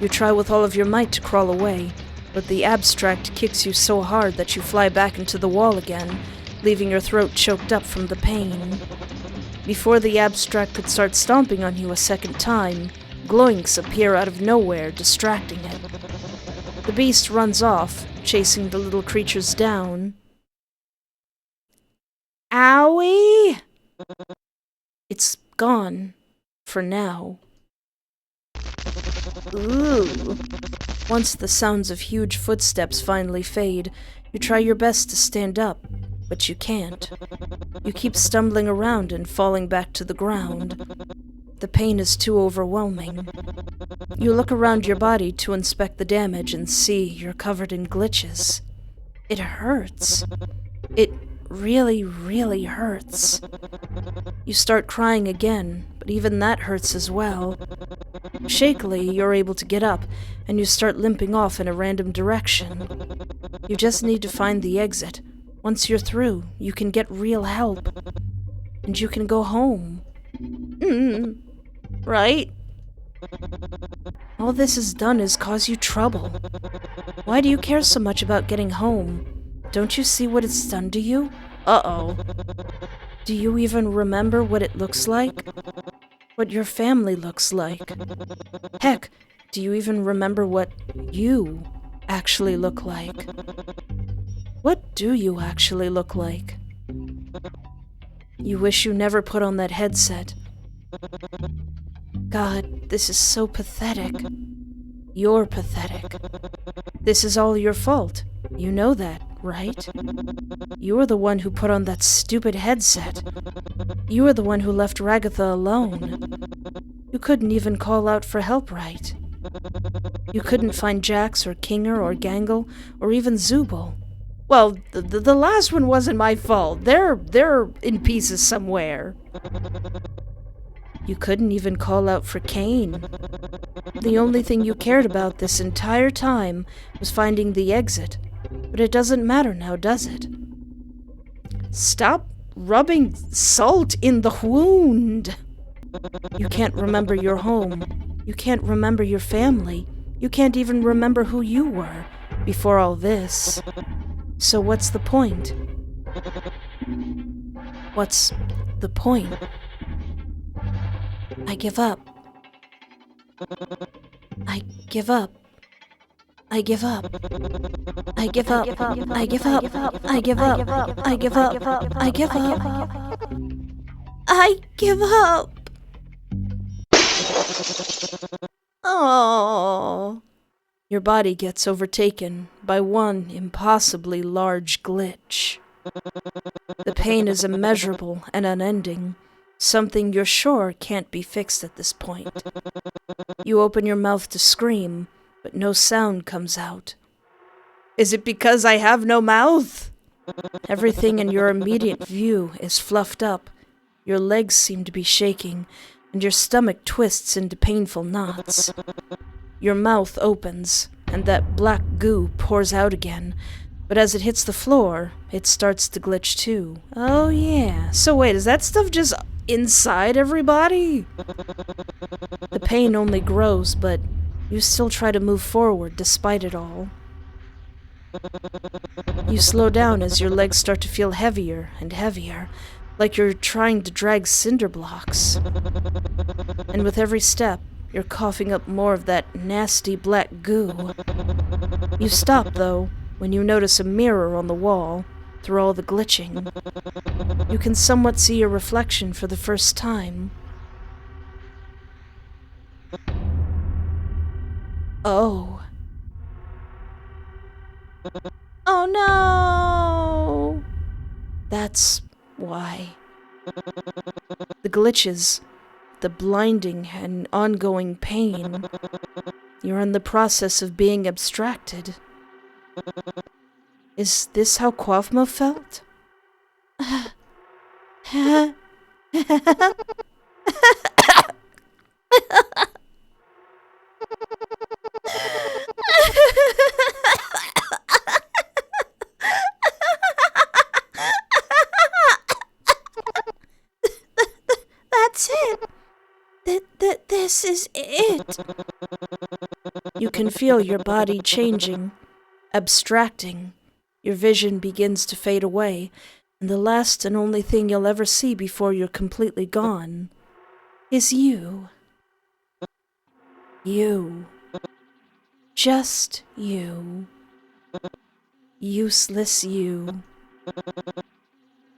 You try with all of your might to crawl away, but the abstract kicks you so hard that you fly back into the wall again, leaving your throat choked up from the pain. Before the abstract could start stomping on you a second time, gloinks appear out of nowhere, distracting it. The beast runs off, chasing the little creatures down. Owie! It's gone. For now. Ooh. Once the sounds of huge footsteps finally fade, you try your best to stand up, but you can't. You keep stumbling around and falling back to the ground. The pain is too overwhelming. You look around your body to inspect the damage and see you're covered in glitches. It hurts. It really, really hurts. You start crying again, but even that hurts as well. Shakily, you're able to get up, and you start limping off in a random direction. You just need to find the exit. Once you're through, you can get real help. And you can go home. Right? All this has done is cause you trouble. Why do you care so much about getting home? Don't you see what it's done to you? Uh-oh. Do you even remember what it looks like? What your family looks like? Heck, do you even remember what you actually look like? What do you actually look like? You wish you never put on that headset. God, this is so pathetic. You're pathetic. This is all your fault. You know that, right? You were the one who put on that stupid headset. You were the one who left Ragatha alone. You couldn't even call out for help right. You couldn't find Jax or Kinger or Gangle or even Zubul. Well, the last one wasn't my fault. They're in pieces somewhere. You couldn't even call out for Kane. The only thing you cared about this entire time was finding the exit. But it doesn't matter now, does it? Stop rubbing salt in the wound. You can't remember your home. You can't remember your family. You can't even remember who you were before all this. So what's the point? What's the point? I give up. I give up. I give up. I give up. I give up. I give up. I give up. I give up. I give up. Oh. Your body gets overtaken by one impossibly large glitch. The pain is immeasurable and unending, something you're sure can't be fixed at this point. You open your mouth to scream, but no sound comes out. Is it because I have no mouth? Everything in your immediate view is fluffed up. Your legs seem to be shaking, and your stomach twists into painful knots. Your mouth opens, and that black goo pours out again, but as it hits the floor, it starts to glitch too. Oh yeah, so wait, is that stuff just inside everybody? The pain only grows, but you still try to move forward despite it all. You slow down as your legs start to feel heavier and heavier, like you're trying to drag cinder blocks. And with every step, you're coughing up more of that nasty black goo. You stop, though, when you notice a mirror on the wall through all the glitching. You can somewhat see your reflection for the first time. Oh. Oh no! That's why. The glitches, the blinding and ongoing pain. You're in the process of being abstracted. Is this how Quavma felt? That's it. This is it. You can feel your body changing, abstracting. Your vision begins to fade away, and the last and only thing you'll ever see before you're completely gone is you. You. Just you. Useless you.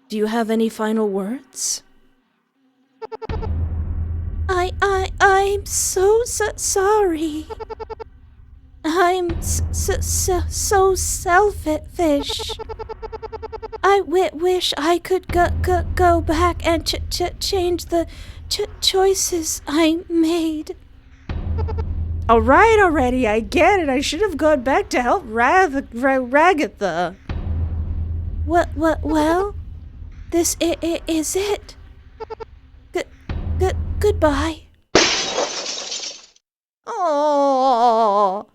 Do you have any final words? I'm so sorry. I'm so selfish. I wish I could go back and change the choices I made. Alright already, I get it. I should have gone back to help Ragatha. Well, this is it. Goodbye. Oh,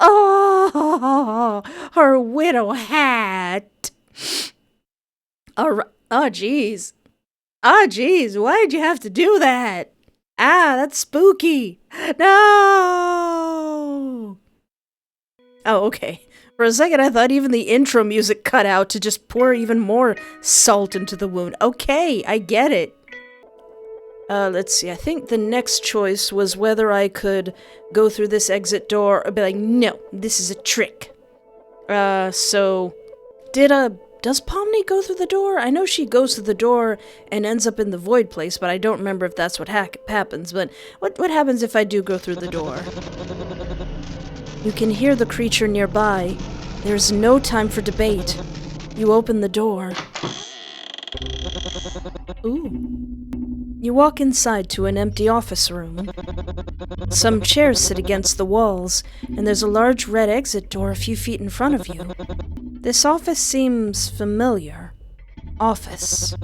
oh, her widow hat. Oh, jeez. Oh, jeez, why'd you have to do that? Ah, that's spooky. No. Oh, okay. For a second, I thought even the intro music cut out to just pour even more salt into the wound. Okay, I get it. Let's see, I think the next choice was whether I could go through this exit door or be like, no, this is a trick. So, does Pomni go through the door? I know she goes through the door and ends up in the void place, but I don't remember if that's what happens, but what happens if I do go through the door? You can hear the creature nearby. There's no time for debate. You open the door. Ooh. You walk inside to an empty office room. Some chairs sit against the walls, and there's a large red exit door a few feet in front of you. This office seems familiar. Office.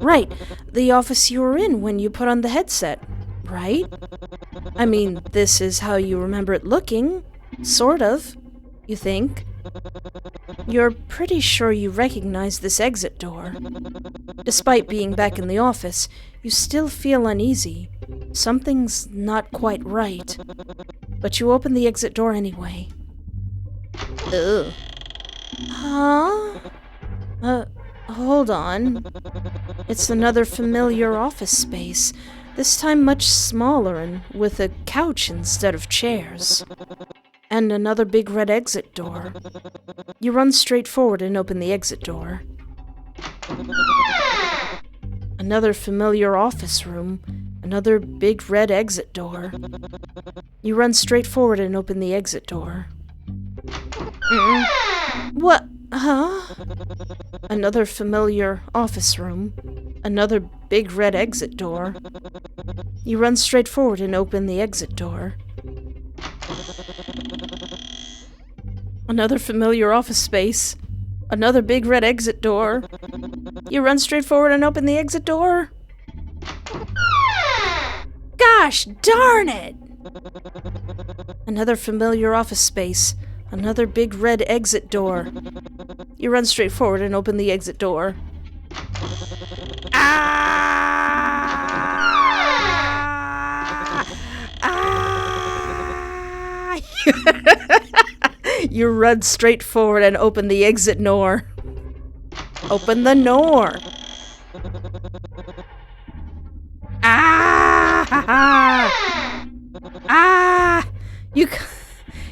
Right, the office you were in when you put on the headset, right? I mean, this is how you remember it looking. Sort of, you think. You're pretty sure you recognize this exit door. Despite being back in the office, you still feel uneasy. Something's not quite right. But you open the exit door anyway. Ugh. Huh? Hold on. It's another familiar office space, this time much smaller and with a couch instead of chairs. And another big red exit door. You run straight forward and open the exit door. Another familiar office room. Another big red exit door. You run straight forward and open the exit door. What? Huh? Another familiar office room. Another big red exit door. You run straight forward and open the exit door. Another familiar office space. Another big red exit door. You run straight forward and open the exit door. Gosh darn it! Another familiar office space. Another big red exit door. You run straight forward and open the exit door. Ah! Ah! You run straight forward and open the exit door. Open the door. Ah! Ah!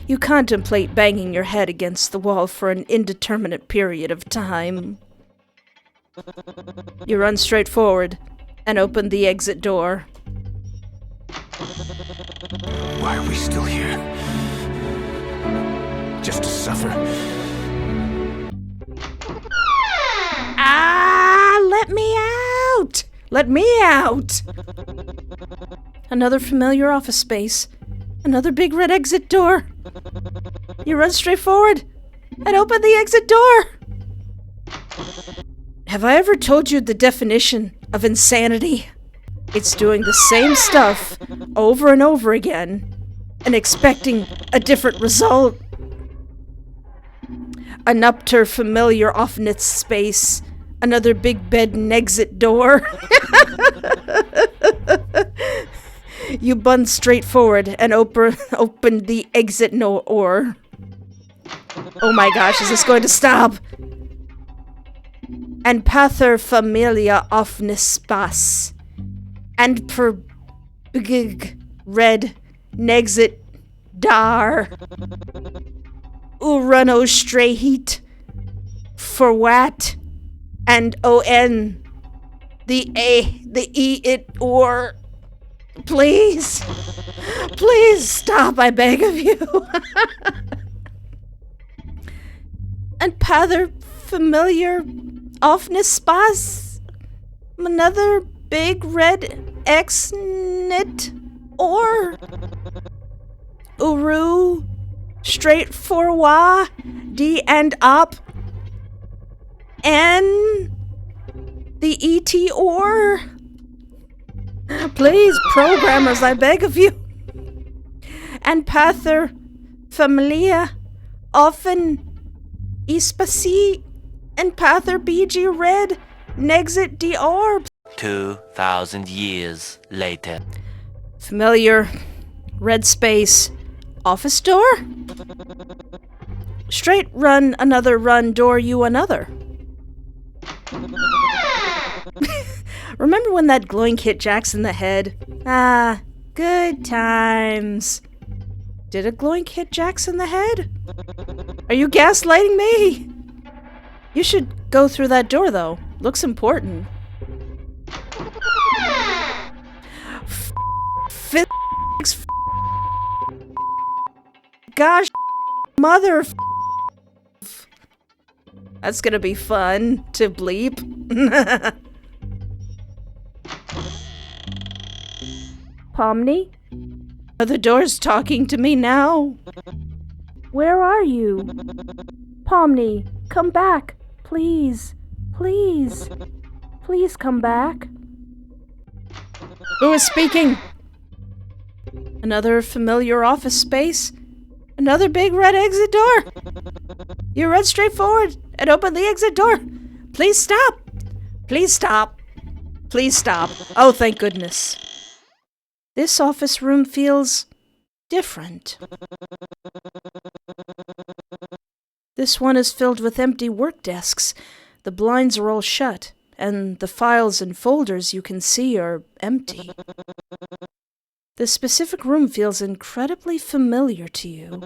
You contemplate banging your head against the wall for an indeterminate period of time. You run straight forward and open the exit door. Why are we still here? Just to suffer? Ah! Let me out! Let me out! Another familiar office space. Another big red exit door. You run straight forward and open the exit door. Have I ever told you the definition of insanity? It's doing the same stuff over and over again and expecting a different result. Another familiar office space. Another big bed and exit door. You bun straight forward and open the exit door. Oh my gosh, is this going to stop? And pather familia ofnis spas. And per big red nexit dar. Urano straight. For what? And on. The e it or. Please. Please stop, I beg of you. And pather familiar ofnis spas. Another big red X knit or Uru straight for wa D and up and the ET or. Please, programmers, I beg of you. And pather familia often ispasi and pather BG red nexit dr. 2,000 years later. Familiar red space office door. Straight run another run door you another. Remember when that glowing hit Jax in the head? Ah, good times. Did a glowing hit Jax in the head? Are you gaslighting me? You should go through that door though. Looks important. Physics. Gosh, mother. That's gonna be fun to bleep. Pomni? The door's talking to me now. Where are you? Pomni, come back. Please. Please. Please come back. Who is speaking? Another familiar office space. Another big red exit door. You run straight forward and open the exit door. Please stop. Please stop. Please stop. Oh, thank goodness. This office room feels different. This one is filled with empty work desks. The blinds are all shut, and the files and folders you can see are empty. This specific room feels incredibly familiar to you.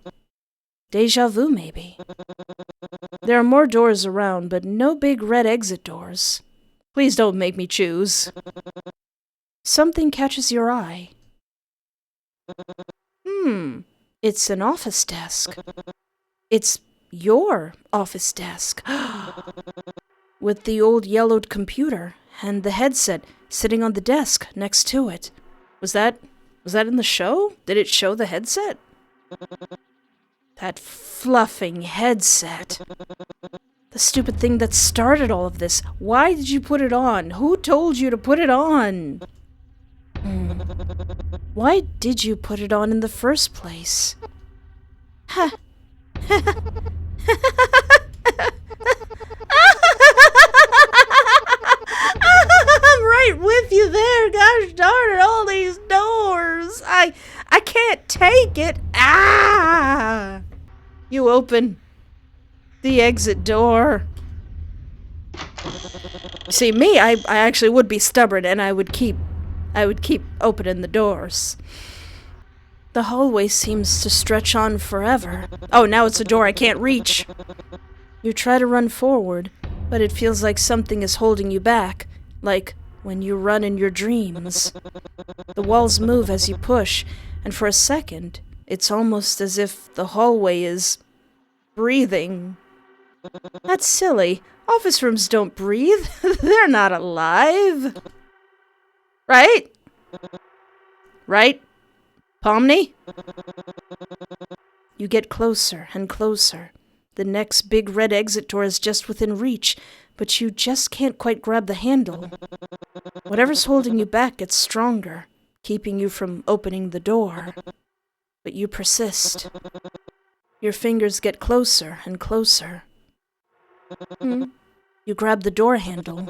Deja vu, maybe. There are more doors around, but no big red exit doors. Please don't make me choose. Something catches your eye. It's an office desk. It's your office desk. With the old yellowed computer and the headset sitting on the desk next to it. Was that in the show? Did it show the headset? That fluffing headset. The stupid thing that started all of this. Why did you put it on? Who told you to put it on? Why did you put it on in the first place? I'm right with you there. Gosh darn it, all these doors. I can't take it. Ah! You open the exit door. See, me, I actually would be stubborn and I would keep opening the doors. The hallway seems to stretch on forever. Oh, now it's a door I can't reach. You try to run forward, but it feels like something is holding you back, like when you run in your dreams. The walls move as you push, and for a second, it's almost as if the hallway is breathing. That's silly. Office rooms don't breathe. They're not alive. Right? Right? Pomni? You get closer and closer. The next big red exit door is just within reach, but you just can't quite grab the handle. Whatever's holding you back gets stronger, keeping you from opening the door. But you persist. Your fingers get closer and closer. You grab the door handle,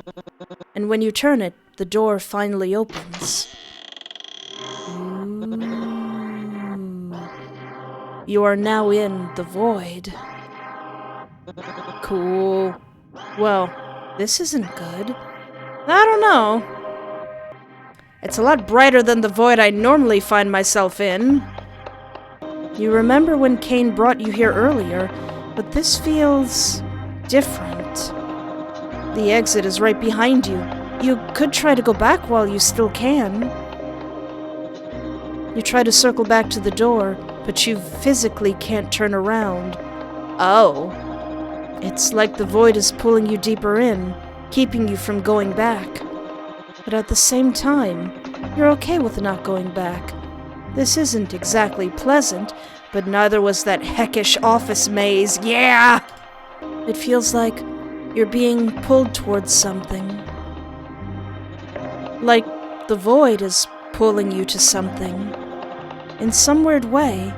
and when you turn it, the door finally opens. You are now in the void. Cool. Well, this isn't good. I don't know. It's a lot brighter than the void I normally find myself in. You remember when Kane brought you here earlier, but this feels different. The exit is right behind you. You could try to go back while you still can. You try to circle back to the door, but you physically can't turn around. Oh. It's like the void is pulling you deeper in, keeping you from going back. But at the same time, you're okay with not going back. This isn't exactly pleasant, but neither was that heckish office maze. Yeah! It feels like you're being pulled towards something. Like the void is pulling you to something. In some weird way,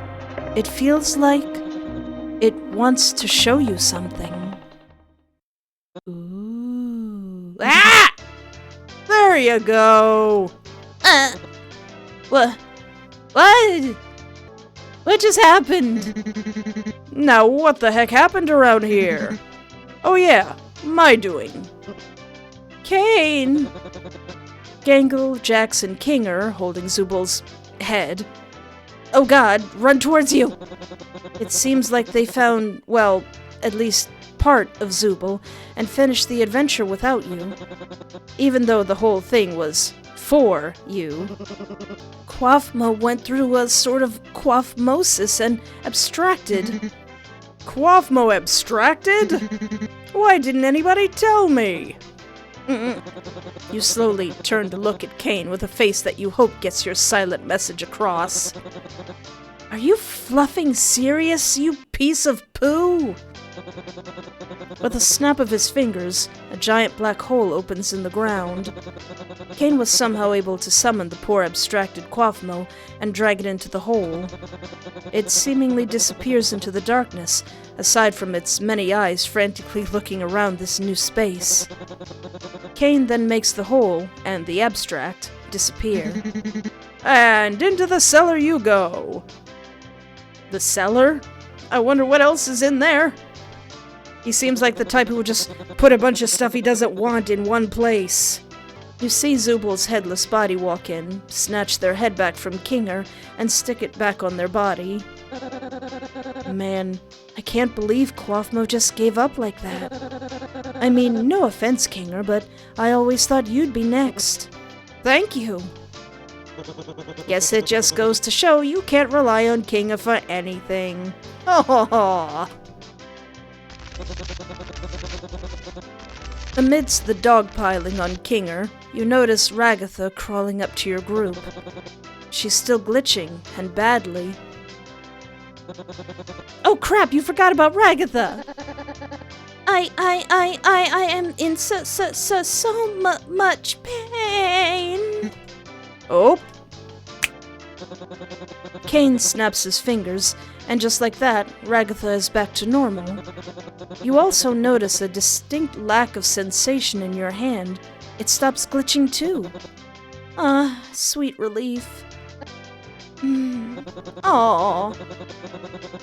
it feels like it wants to show you something. Ooh. Ah! There you go! What? What? What just happened? Now, what the heck happened around here? Oh yeah, my doing. Kane! Gangle, Jackson, Kinger, holding Zubal's head. Oh god, run towards you! It seems like they found, well, at least part of Zubal, and finished the adventure without you. Even though the whole thing was for you. Quaffmo went through a sort of quaffmosis and abstracted. Quaffmo abstracted? Why didn't anybody tell me? You slowly turn to look at Kane with a face that you hope gets your silent message across. Are you fluffing serious, you piece of poo? With a snap of his fingers, a giant black hole opens in the ground. Kane was somehow able to summon the poor abstracted Quaffmo and drag it into the hole. It seemingly disappears into the darkness, aside from its many eyes frantically looking around this new space. Kane then makes the hole, and the abstract, disappear. And into the cellar you go! The cellar? I wonder what else is in there. He seems like the type who would just put a bunch of stuff he doesn't want in one place. You see Zubal's headless body walk in, snatch their head back from Kinger, and stick it back on their body. Man, I can't believe Quaffmo just gave up like that. I mean, no offense, Kinger, but I always thought you'd be next. Thank you. Guess it just goes to show you can't rely on Kinger for anything. Oh. Amidst the dogpiling on Kinger, you notice Ragatha crawling up to your group. She's still glitching, and badly. Oh crap, you forgot about Ragatha! I am in so much pain. Oh. Kane snaps his fingers, and just like that, Ragatha is back to normal. You also notice a distinct lack of sensation in your hand. It stops glitching too. Sweet relief. Aww.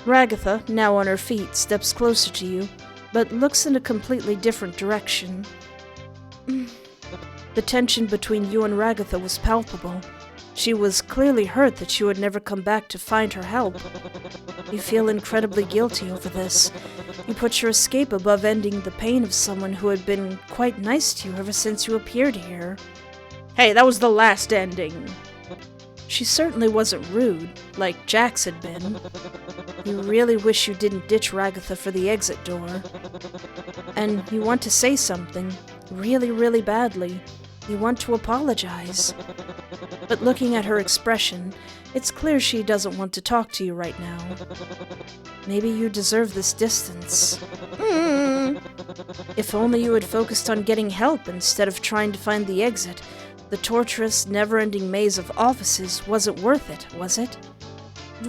Ragatha, now on her feet, steps closer to you, but looks in a completely different direction. The tension between you and Ragatha was palpable. She was clearly hurt that you would never come back to find her help. You feel incredibly guilty over this. You put your escape above ending the pain of someone who had been quite nice to you ever since you appeared here. Hey, that was the last ending. She certainly wasn't rude, like Jax had been. You really wish you didn't ditch Ragatha for the exit door. And you want to say something, really, really badly. You want to apologize. But looking at her expression, it's clear she doesn't want to talk to you right now. Maybe you deserve this distance. If only you had focused on getting help instead of trying to find the exit, the torturous, never-ending maze of offices wasn't worth it, was it?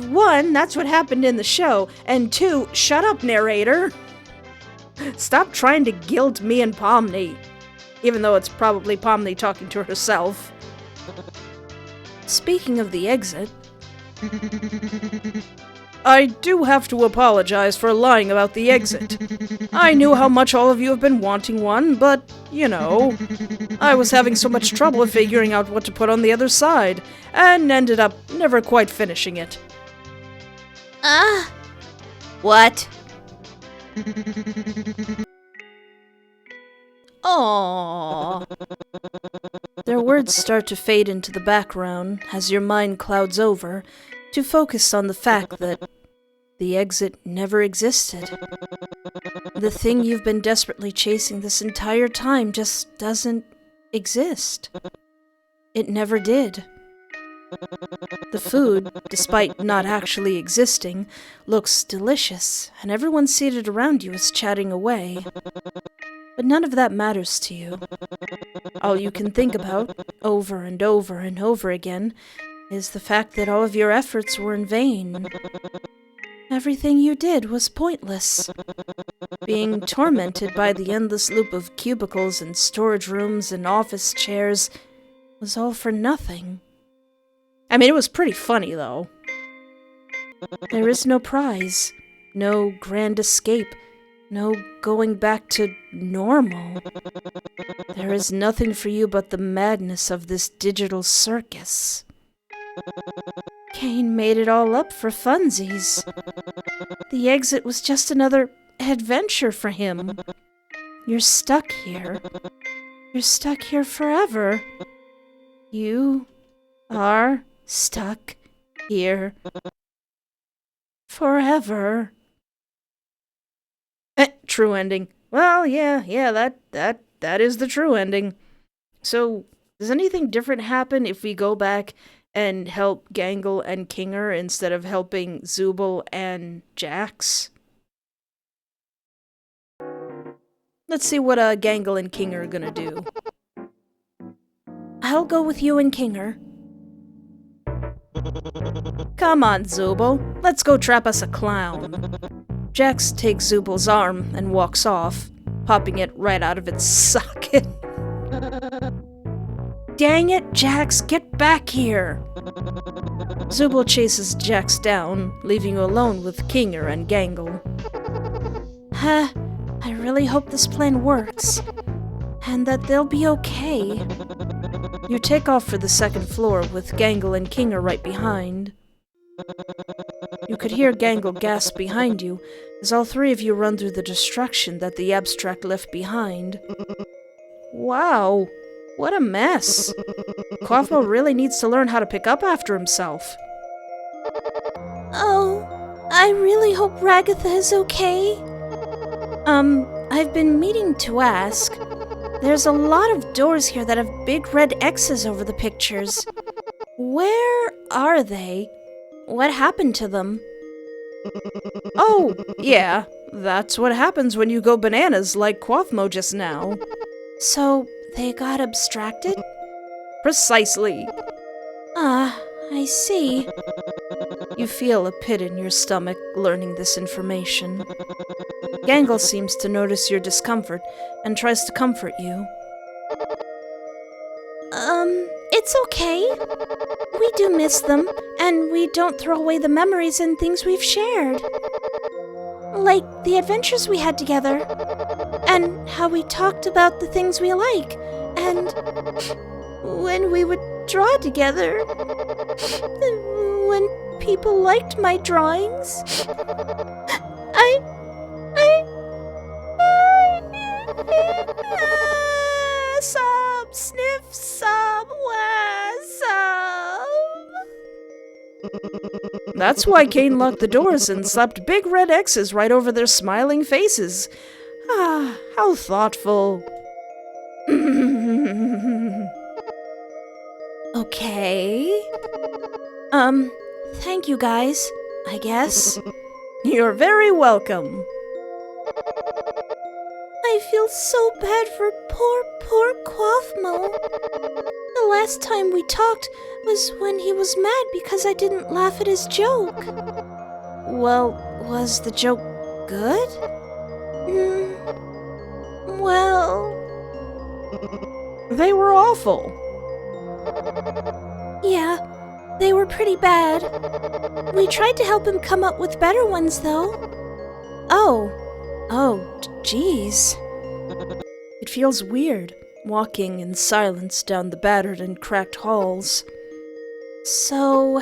1, that's what happened in the show, and 2, shut up, narrator! Stop trying to guilt me and Pomni, even though it's probably Pomni talking to herself. Speaking of the exit, I do have to apologize for lying about the exit. I knew how much all of you have been wanting one, but, you know, I was having so much trouble figuring out what to put on the other side, and ended up never quite finishing it. What? Aww. Their words start to fade into the background as your mind clouds over to focus on the fact that the exit never existed. The thing you've been desperately chasing this entire time just doesn't exist. It never did. The food, despite not actually existing, looks delicious, and everyone seated around you is chatting away. But none of that matters to you. All you can think about, over and over and over again, is the fact that all of your efforts were in vain. Everything you did was pointless. Being tormented by the endless loop of cubicles and storage rooms and office chairs was all for nothing. I mean, it was pretty funny, though. There is no prize, no grand escape, no going back to normal. There is nothing for you but the madness of this digital circus. Kane made it all up for funsies. The exit was just another adventure for him. You're stuck here. You're stuck here forever. You are stuck here forever. True ending. Well, yeah, that is the true ending. So, does anything different happen if we go back and help Gangle and Kinger instead of helping Zubul and Jax? Let's see what Gangle and Kinger are gonna do. I'll go with you and Kinger. Come on, Zubul. Let's go trap us a clown. Jax takes Zubul's arm and walks off, popping it right out of its socket. Dang it, Jax, get back here! Zubul chases Jax down, leaving you alone with Kinger and Gangle. I really hope this plan works, and that they'll be okay. You take off for the second floor with Gangle and Kinger right behind. You could hear Gangle gasp behind you as all three of you run through the destruction that the abstract left behind. Wow, what a mess. Quaffo really needs to learn how to pick up after himself. Oh, I really hope Ragatha is okay. I've been meaning to ask. There's a lot of doors here that have big red X's over the pictures. Where are they? What happened to them? Oh, yeah, that's what happens when you go bananas like Quaffmo just now. So, they got abstracted? Precisely. I see. You feel a pit in your stomach learning this information. Gangle seems to notice your discomfort and tries to comfort you. It's okay. We do miss them, and we don't throw away the memories and things we've shared. Like the adventures we had together, and how we talked about the things we like, and when we would draw together. When people liked my drawings. Some sniff, some That's why Kane locked the doors and slapped big red X's right over their smiling faces. Ah, how thoughtful. Okay. Thank you guys, I guess. You're very welcome. I feel so bad for poor Quaffmo. The last time we talked was when he was mad because I didn't laugh at his joke. Well, was the joke good? Well... They were awful. Yeah, they were pretty bad. We tried to help him come up with better ones, though. Geez. It feels weird, walking in silence down the battered and cracked halls. So,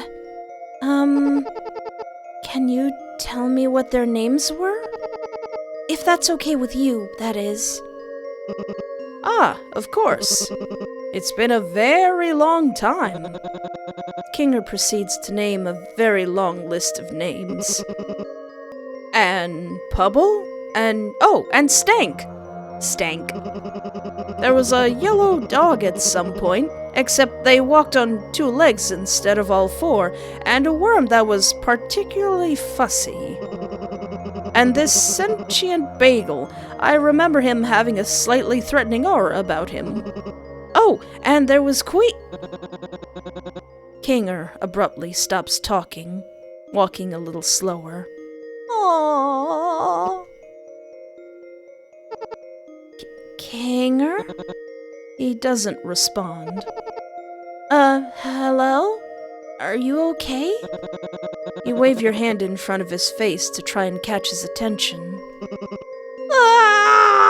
can you tell me what their names were? If that's okay with you, that is. Ah, of course. It's been a very long time. Kinger proceeds to name a very long list of names. And Pubble? And Stank. Stank. There was a yellow dog at some point, except they walked on 2 legs instead of all 4, and a worm that was particularly fussy. And this sentient bagel, I remember him having a slightly threatening aura about him. Oh, and there was Kinger abruptly stops talking, walking a little slower. Aww. Kinger? He doesn't respond. Hello? Are you okay? You wave your hand in front of his face to try and catch his attention. Ah!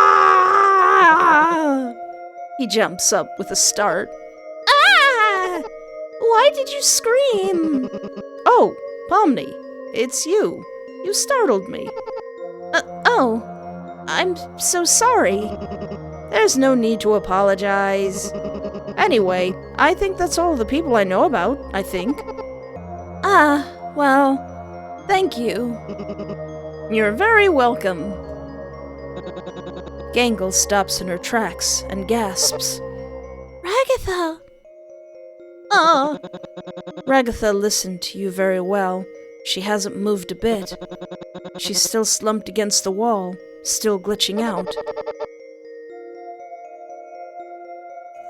He jumps up with a start. Ah! Why did you scream? Oh, Pomni, it's you. You startled me. Oh, I'm so sorry. There's no need to apologize. Anyway, I think that's all the people I know about, I think. Well, thank you. You're very welcome. Gangle stops in her tracks and gasps. Ragatha! Ragatha listened to you very well. She hasn't moved a bit. She's still slumped against the wall, still glitching out.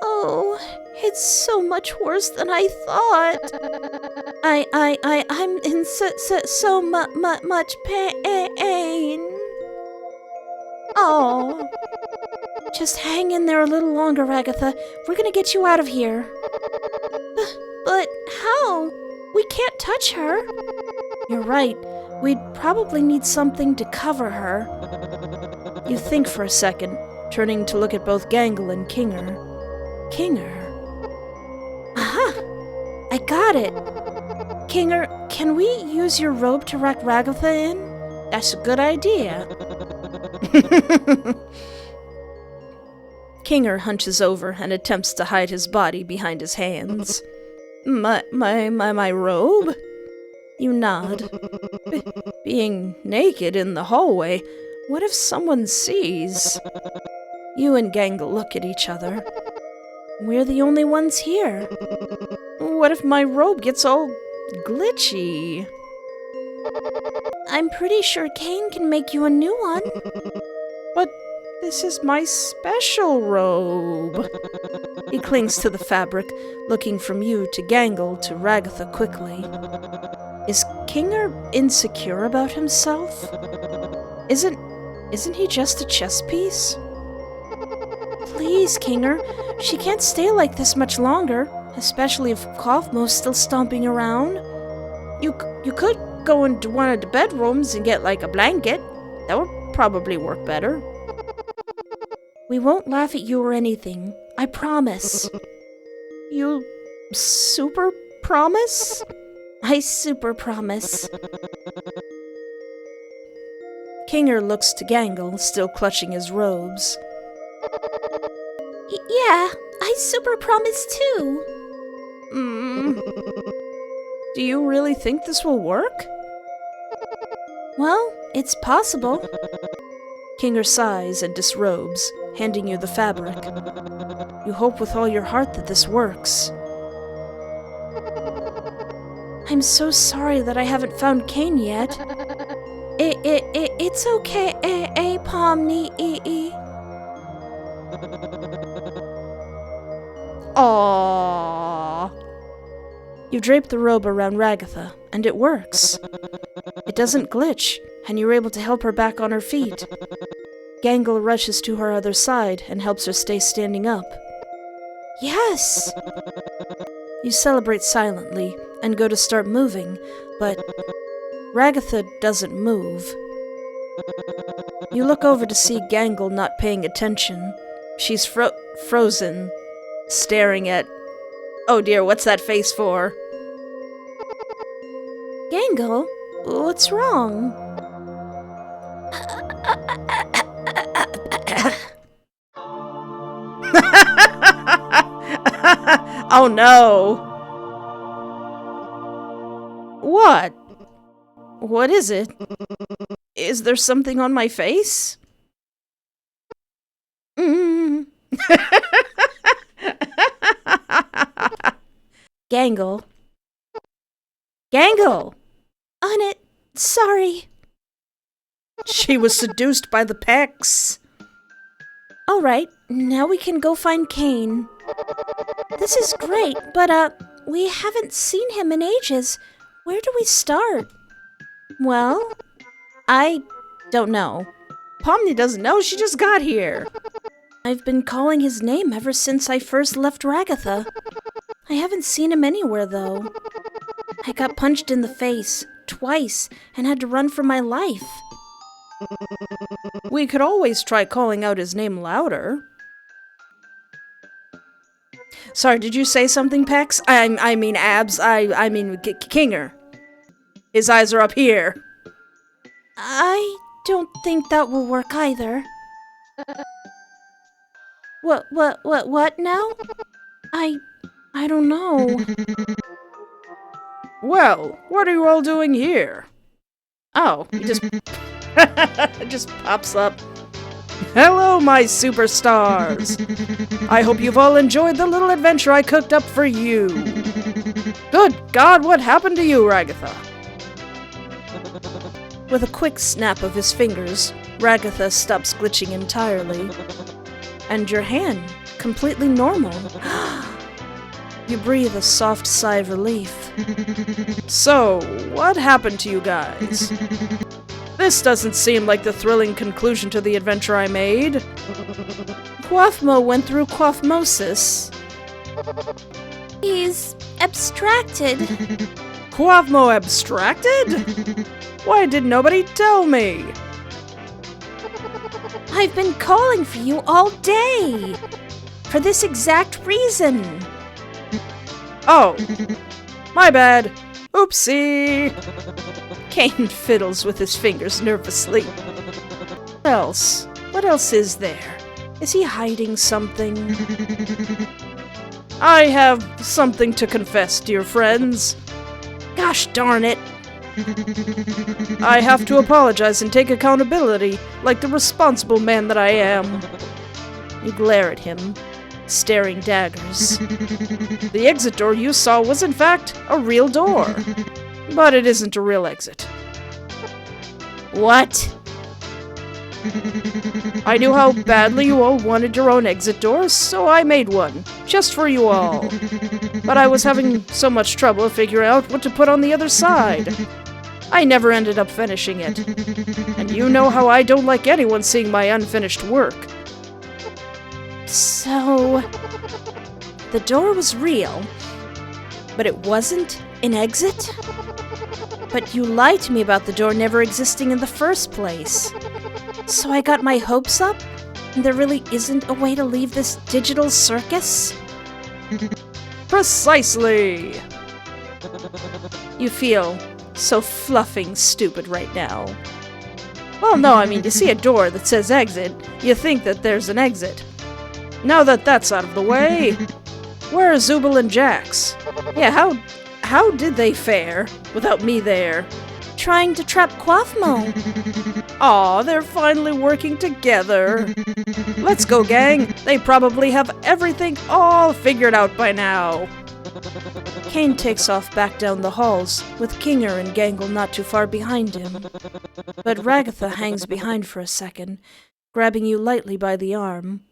Oh, it's so much worse than I thought. I'm in so much pain. Oh. Just hang in there a little longer, Ragatha. We're gonna get you out of here. But how? We can't touch her. You're right. We'd probably need something to cover her. You think for a second, turning to look at both Gangle and Kinger. Kinger? Aha! I got it. Kinger, can we use your robe to wrap Ragatha in? That's a good idea. Kinger hunches over and attempts to hide his body behind his hands. My robe? You nod. Being naked in the hallway, what if someone sees? You and Gangle look at each other. We're the only ones here. What if my robe gets all glitchy? I'm pretty sure Kane can make you a new one. But this is my special robe. He clings to the fabric, looking from you to Gangle to Ragatha quickly. Is Kinger insecure about himself? Isn't he just a chess piece? Please, Kinger. She can't stay like this much longer, especially if Quaffmo's still stomping around. You could go into one of the bedrooms and get like a blanket. That would probably work better. We won't laugh at you or anything. I promise. You super promise? I super promise. Kinger looks to Gangle, still clutching his robes. Yeah, I super promise too. Do you really think this will work? Well, it's possible. Kinger sighs and disrobes, handing you the fabric. You hope with all your heart that this works. I'm so sorry that I haven't found Kane yet. It's okay, Pomni. Aww. You drape the robe around Ragatha, and it works. It doesn't glitch, and you're able to help her back on her feet. Gangle rushes to her other side and helps her stay standing up. Yes! You celebrate silently and go to start moving, but Ragatha doesn't move. You look over to see Gangle not paying attention. She's frozen, staring at... Oh dear, what's that face for? Gangle, what's wrong? Oh no! What? What is it? Is there something on my face? Gangle. Gangle! On it. Sorry. She was seduced by the pecs. All right, now we can go find Kane. This is great, but we haven't seen him in ages. Where do we start? Well, I don't know. Pomni doesn't know, she just got here. I've been calling his name ever since I first left Ragatha. I haven't seen him anywhere, though. I got punched in the face twice and had to run for my life. We could always try calling out his name louder. Sorry, did you say something, Pex? I mean Abs. I mean Kinger. His eyes are up here. I don't think that will work either. What now? I don't know. Well, what are you all doing here? Oh, he just... it just pops up. Hello, my superstars! I hope you've all enjoyed the little adventure I cooked up for you. Good God, what happened to you, Ragatha? With a quick snap of his fingers, Ragatha stops glitching entirely. And your hand, completely normal. You breathe a soft sigh of relief. So, what happened to you guys? This doesn't seem like the thrilling conclusion to the adventure I made. Quaffmo went through quaffmosis. He's abstracted. Quaffmo abstracted? Why did nobody tell me? I've been calling for you all day. For this exact reason. Oh, my bad. Oopsie. Kane fiddles with his fingers nervously. What else is there? Is he hiding something? I have something to confess, dear friends. Gosh darn it. I have to apologize and take accountability, like the responsible man that I am. You glare at him, staring daggers. The exit door you saw was in fact a real door. But it isn't a real exit. What? I knew how badly you all wanted your own exit doors, so I made one, just for you all. But I was having so much trouble figuring out what to put on the other side. I never ended up finishing it. And you know how I don't like anyone seeing my unfinished work. So... the door was real, but it wasn't an exit? But you lied to me about the door never existing in the first place. So I got my hopes up, and there really isn't a way to leave this digital circus? Precisely! You feel so fluffing stupid right now. Well, no, I mean, you see a door that says exit, you think that there's an exit. Now that that's out of the way, where are Zubul and Jax? Yeah, how did they fare without me there? Trying to trap Quaffmo. Aw, they're finally working together. Let's go, gang. They probably have everything all figured out by now. Kane takes off back down the halls, with Kinger and Gangle not too far behind him. But Ragatha hangs behind for a second, grabbing you lightly by the arm,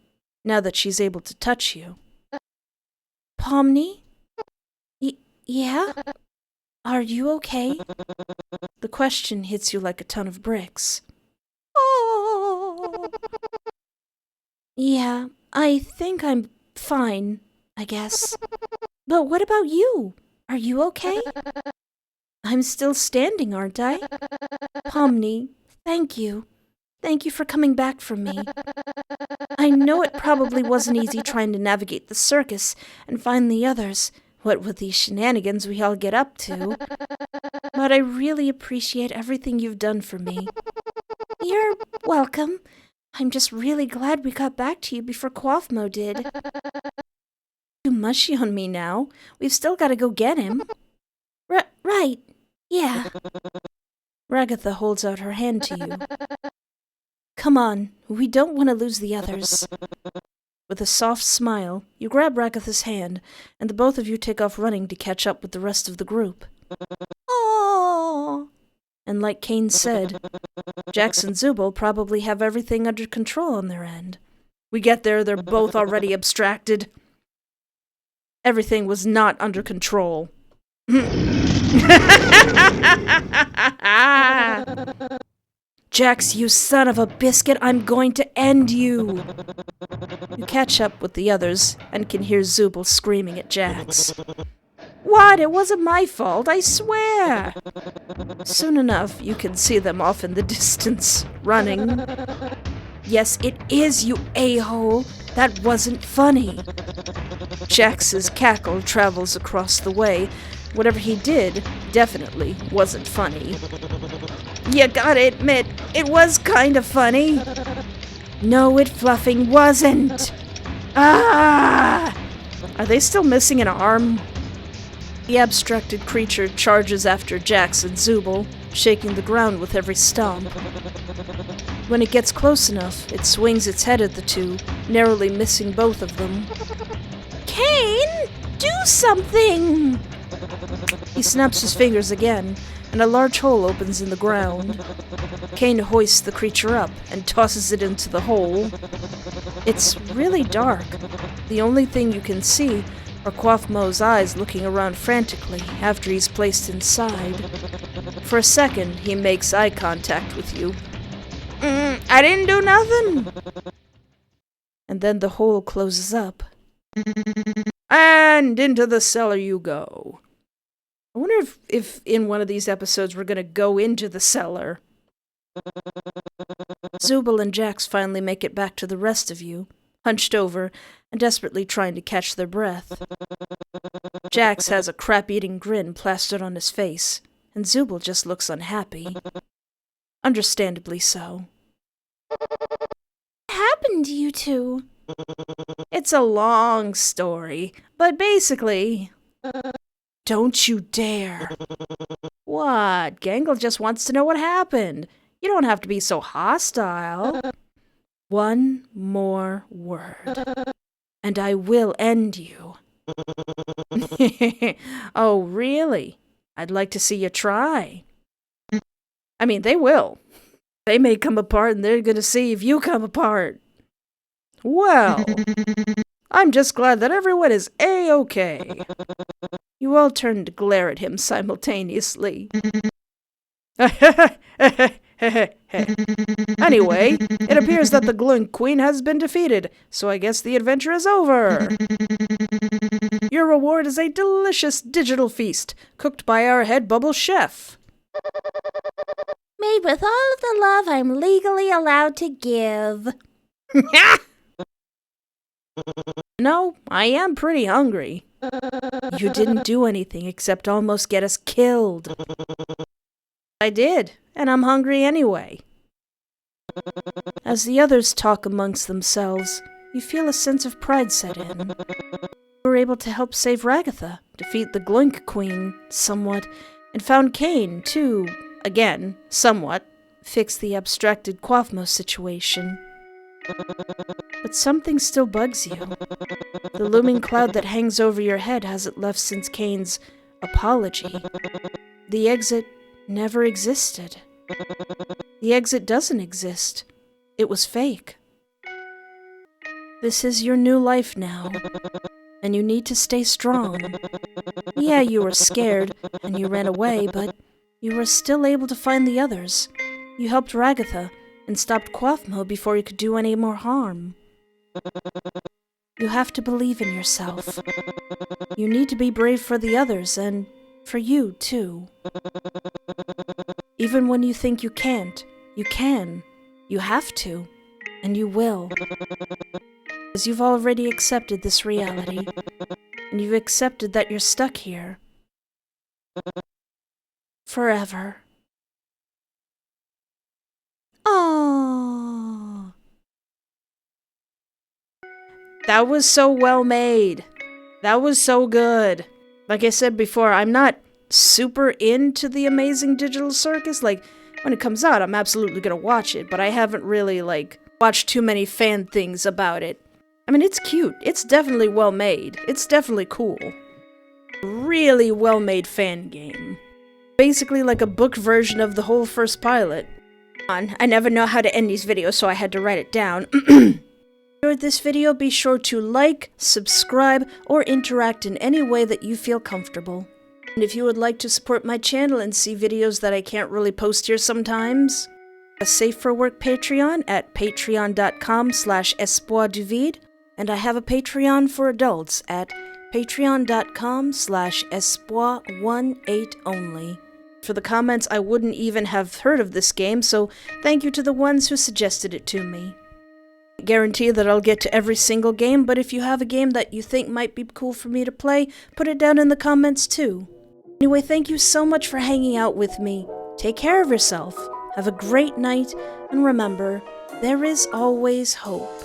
now that she's able to touch you. Pomni? Yeah? Are you okay? The question hits you like a ton of bricks. Oh. Yeah, I think I'm fine, I guess. But what about you? Are you okay? I'm still standing, aren't I? Pomni, thank you. Thank you for coming back for me. I know it probably wasn't easy trying to navigate the circus and find the others, what with these shenanigans we all get up to. But I really appreciate everything you've done for me. You're welcome. I'm just really glad we got back to you before Quaffmo did. Too mushy on me now. We've still got to go get him. Right. Yeah. Ragatha holds out her hand to you. Come on, we don't want to lose the others. With a soft smile, you grab Ragatha's hand, and the both of you take off running to catch up with the rest of the group. Oh. And like Kane said, Jax and Zubul probably have everything under control on their end. We get there, they're both already abstracted. Everything was not under control. Jax, you son of a biscuit, I'm going to end you! You catch up with the others and can hear Zubul screaming at Jax. What? It wasn't my fault, I swear! Soon enough, you can see them off in the distance, running. Yes, it is, you a-hole! That wasn't funny! Jax's cackle travels across the way. Whatever he did definitely wasn't funny. You gotta admit, it was kind of funny. No, it fluffing wasn't. Ah! Are they still missing an arm? The abstracted creature charges after Jax and Zubul, shaking the ground with every stomp. When it gets close enough, it swings its head at the two, narrowly missing both of them. Kane, do something! He snaps his fingers again, and a large hole opens in the ground. Kane hoists the creature up and tosses it into the hole. It's really dark. The only thing you can see are Quaffmo's eyes looking around frantically after he's placed inside. For a second, he makes eye contact with you. I didn't do nothing! And then the hole closes up. And into the cellar you go. I wonder if in one of these episodes we're going to go into the cellar. Zubul and Jax finally make it back to the rest of you, hunched over and desperately trying to catch their breath. Jax has a crap-eating grin plastered on his face, and Zubul just looks unhappy. Understandably so. What happened to you two? It's a long story, but basically... Don't you dare. What? Gangle just wants to know what happened. You don't have to be so hostile. One more word, and I will end you. Oh, really? I'd like to see you try. I mean, they will. They may come apart, and they're going to see if you come apart. Well, I'm just glad that everyone is A-okay. You all turn to glare at him simultaneously. Anyway, it appears that the Glowing Queen has been defeated, so I guess the adventure is over. Your reward is a delicious digital feast, cooked by our head bubble chef. Made with all of the love I'm legally allowed to give. No, I am pretty hungry. You didn't do anything except almost get us killed. I did, and I'm hungry anyway. As the others talk amongst themselves, you feel a sense of pride set in. You were able to help save Ragatha, defeat the Gloink Queen somewhat, and found Cain to, again, somewhat, fix the abstracted Quathmos situation. But something still bugs you. The looming cloud that hangs over your head hasn't left since Cain's apology. The exit never existed. The exit doesn't exist. It was fake. This is your new life now, and you need to stay strong. Yeah, you were scared, and you ran away, but you were still able to find the others. You helped Ragatha, and stopped Quathmo before you could do any more harm. You have to believe in yourself. You need to be brave for the others, and for you, too. Even when you think you can't, you can. You have to, and you will. Because you've already accepted this reality, and you've accepted that you're stuck here. Forever. Aww. That was so well made. That was so good. Like I said before, I'm not super into the Amazing Digital Circus. Like, when it comes out, I'm absolutely gonna watch it, but I haven't really, watched too many fan things about it. I mean, it's cute. It's definitely well made. It's definitely cool. Really well made fan game. Basically like a book version of the whole first pilot. I never know how to end these videos, so I had to write it down. Enjoyed this video, be sure to like, subscribe, or interact in any way that you feel comfortable. And if you would like to support my channel and see videos that I can't really post here sometimes, a Safe for Work Patreon at patreon.com/espoirduvide, and I have a Patreon for adults at patreon.com/espoir18only. For the comments, I wouldn't even have heard of this game, so thank you to the ones who suggested it to me. I guarantee that I'll get to every single game, but if you have a game that you think might be cool for me to play, put it down in the comments too. Anyway, thank you so much for hanging out with me. Take care of yourself, have a great night, and remember, there is always hope.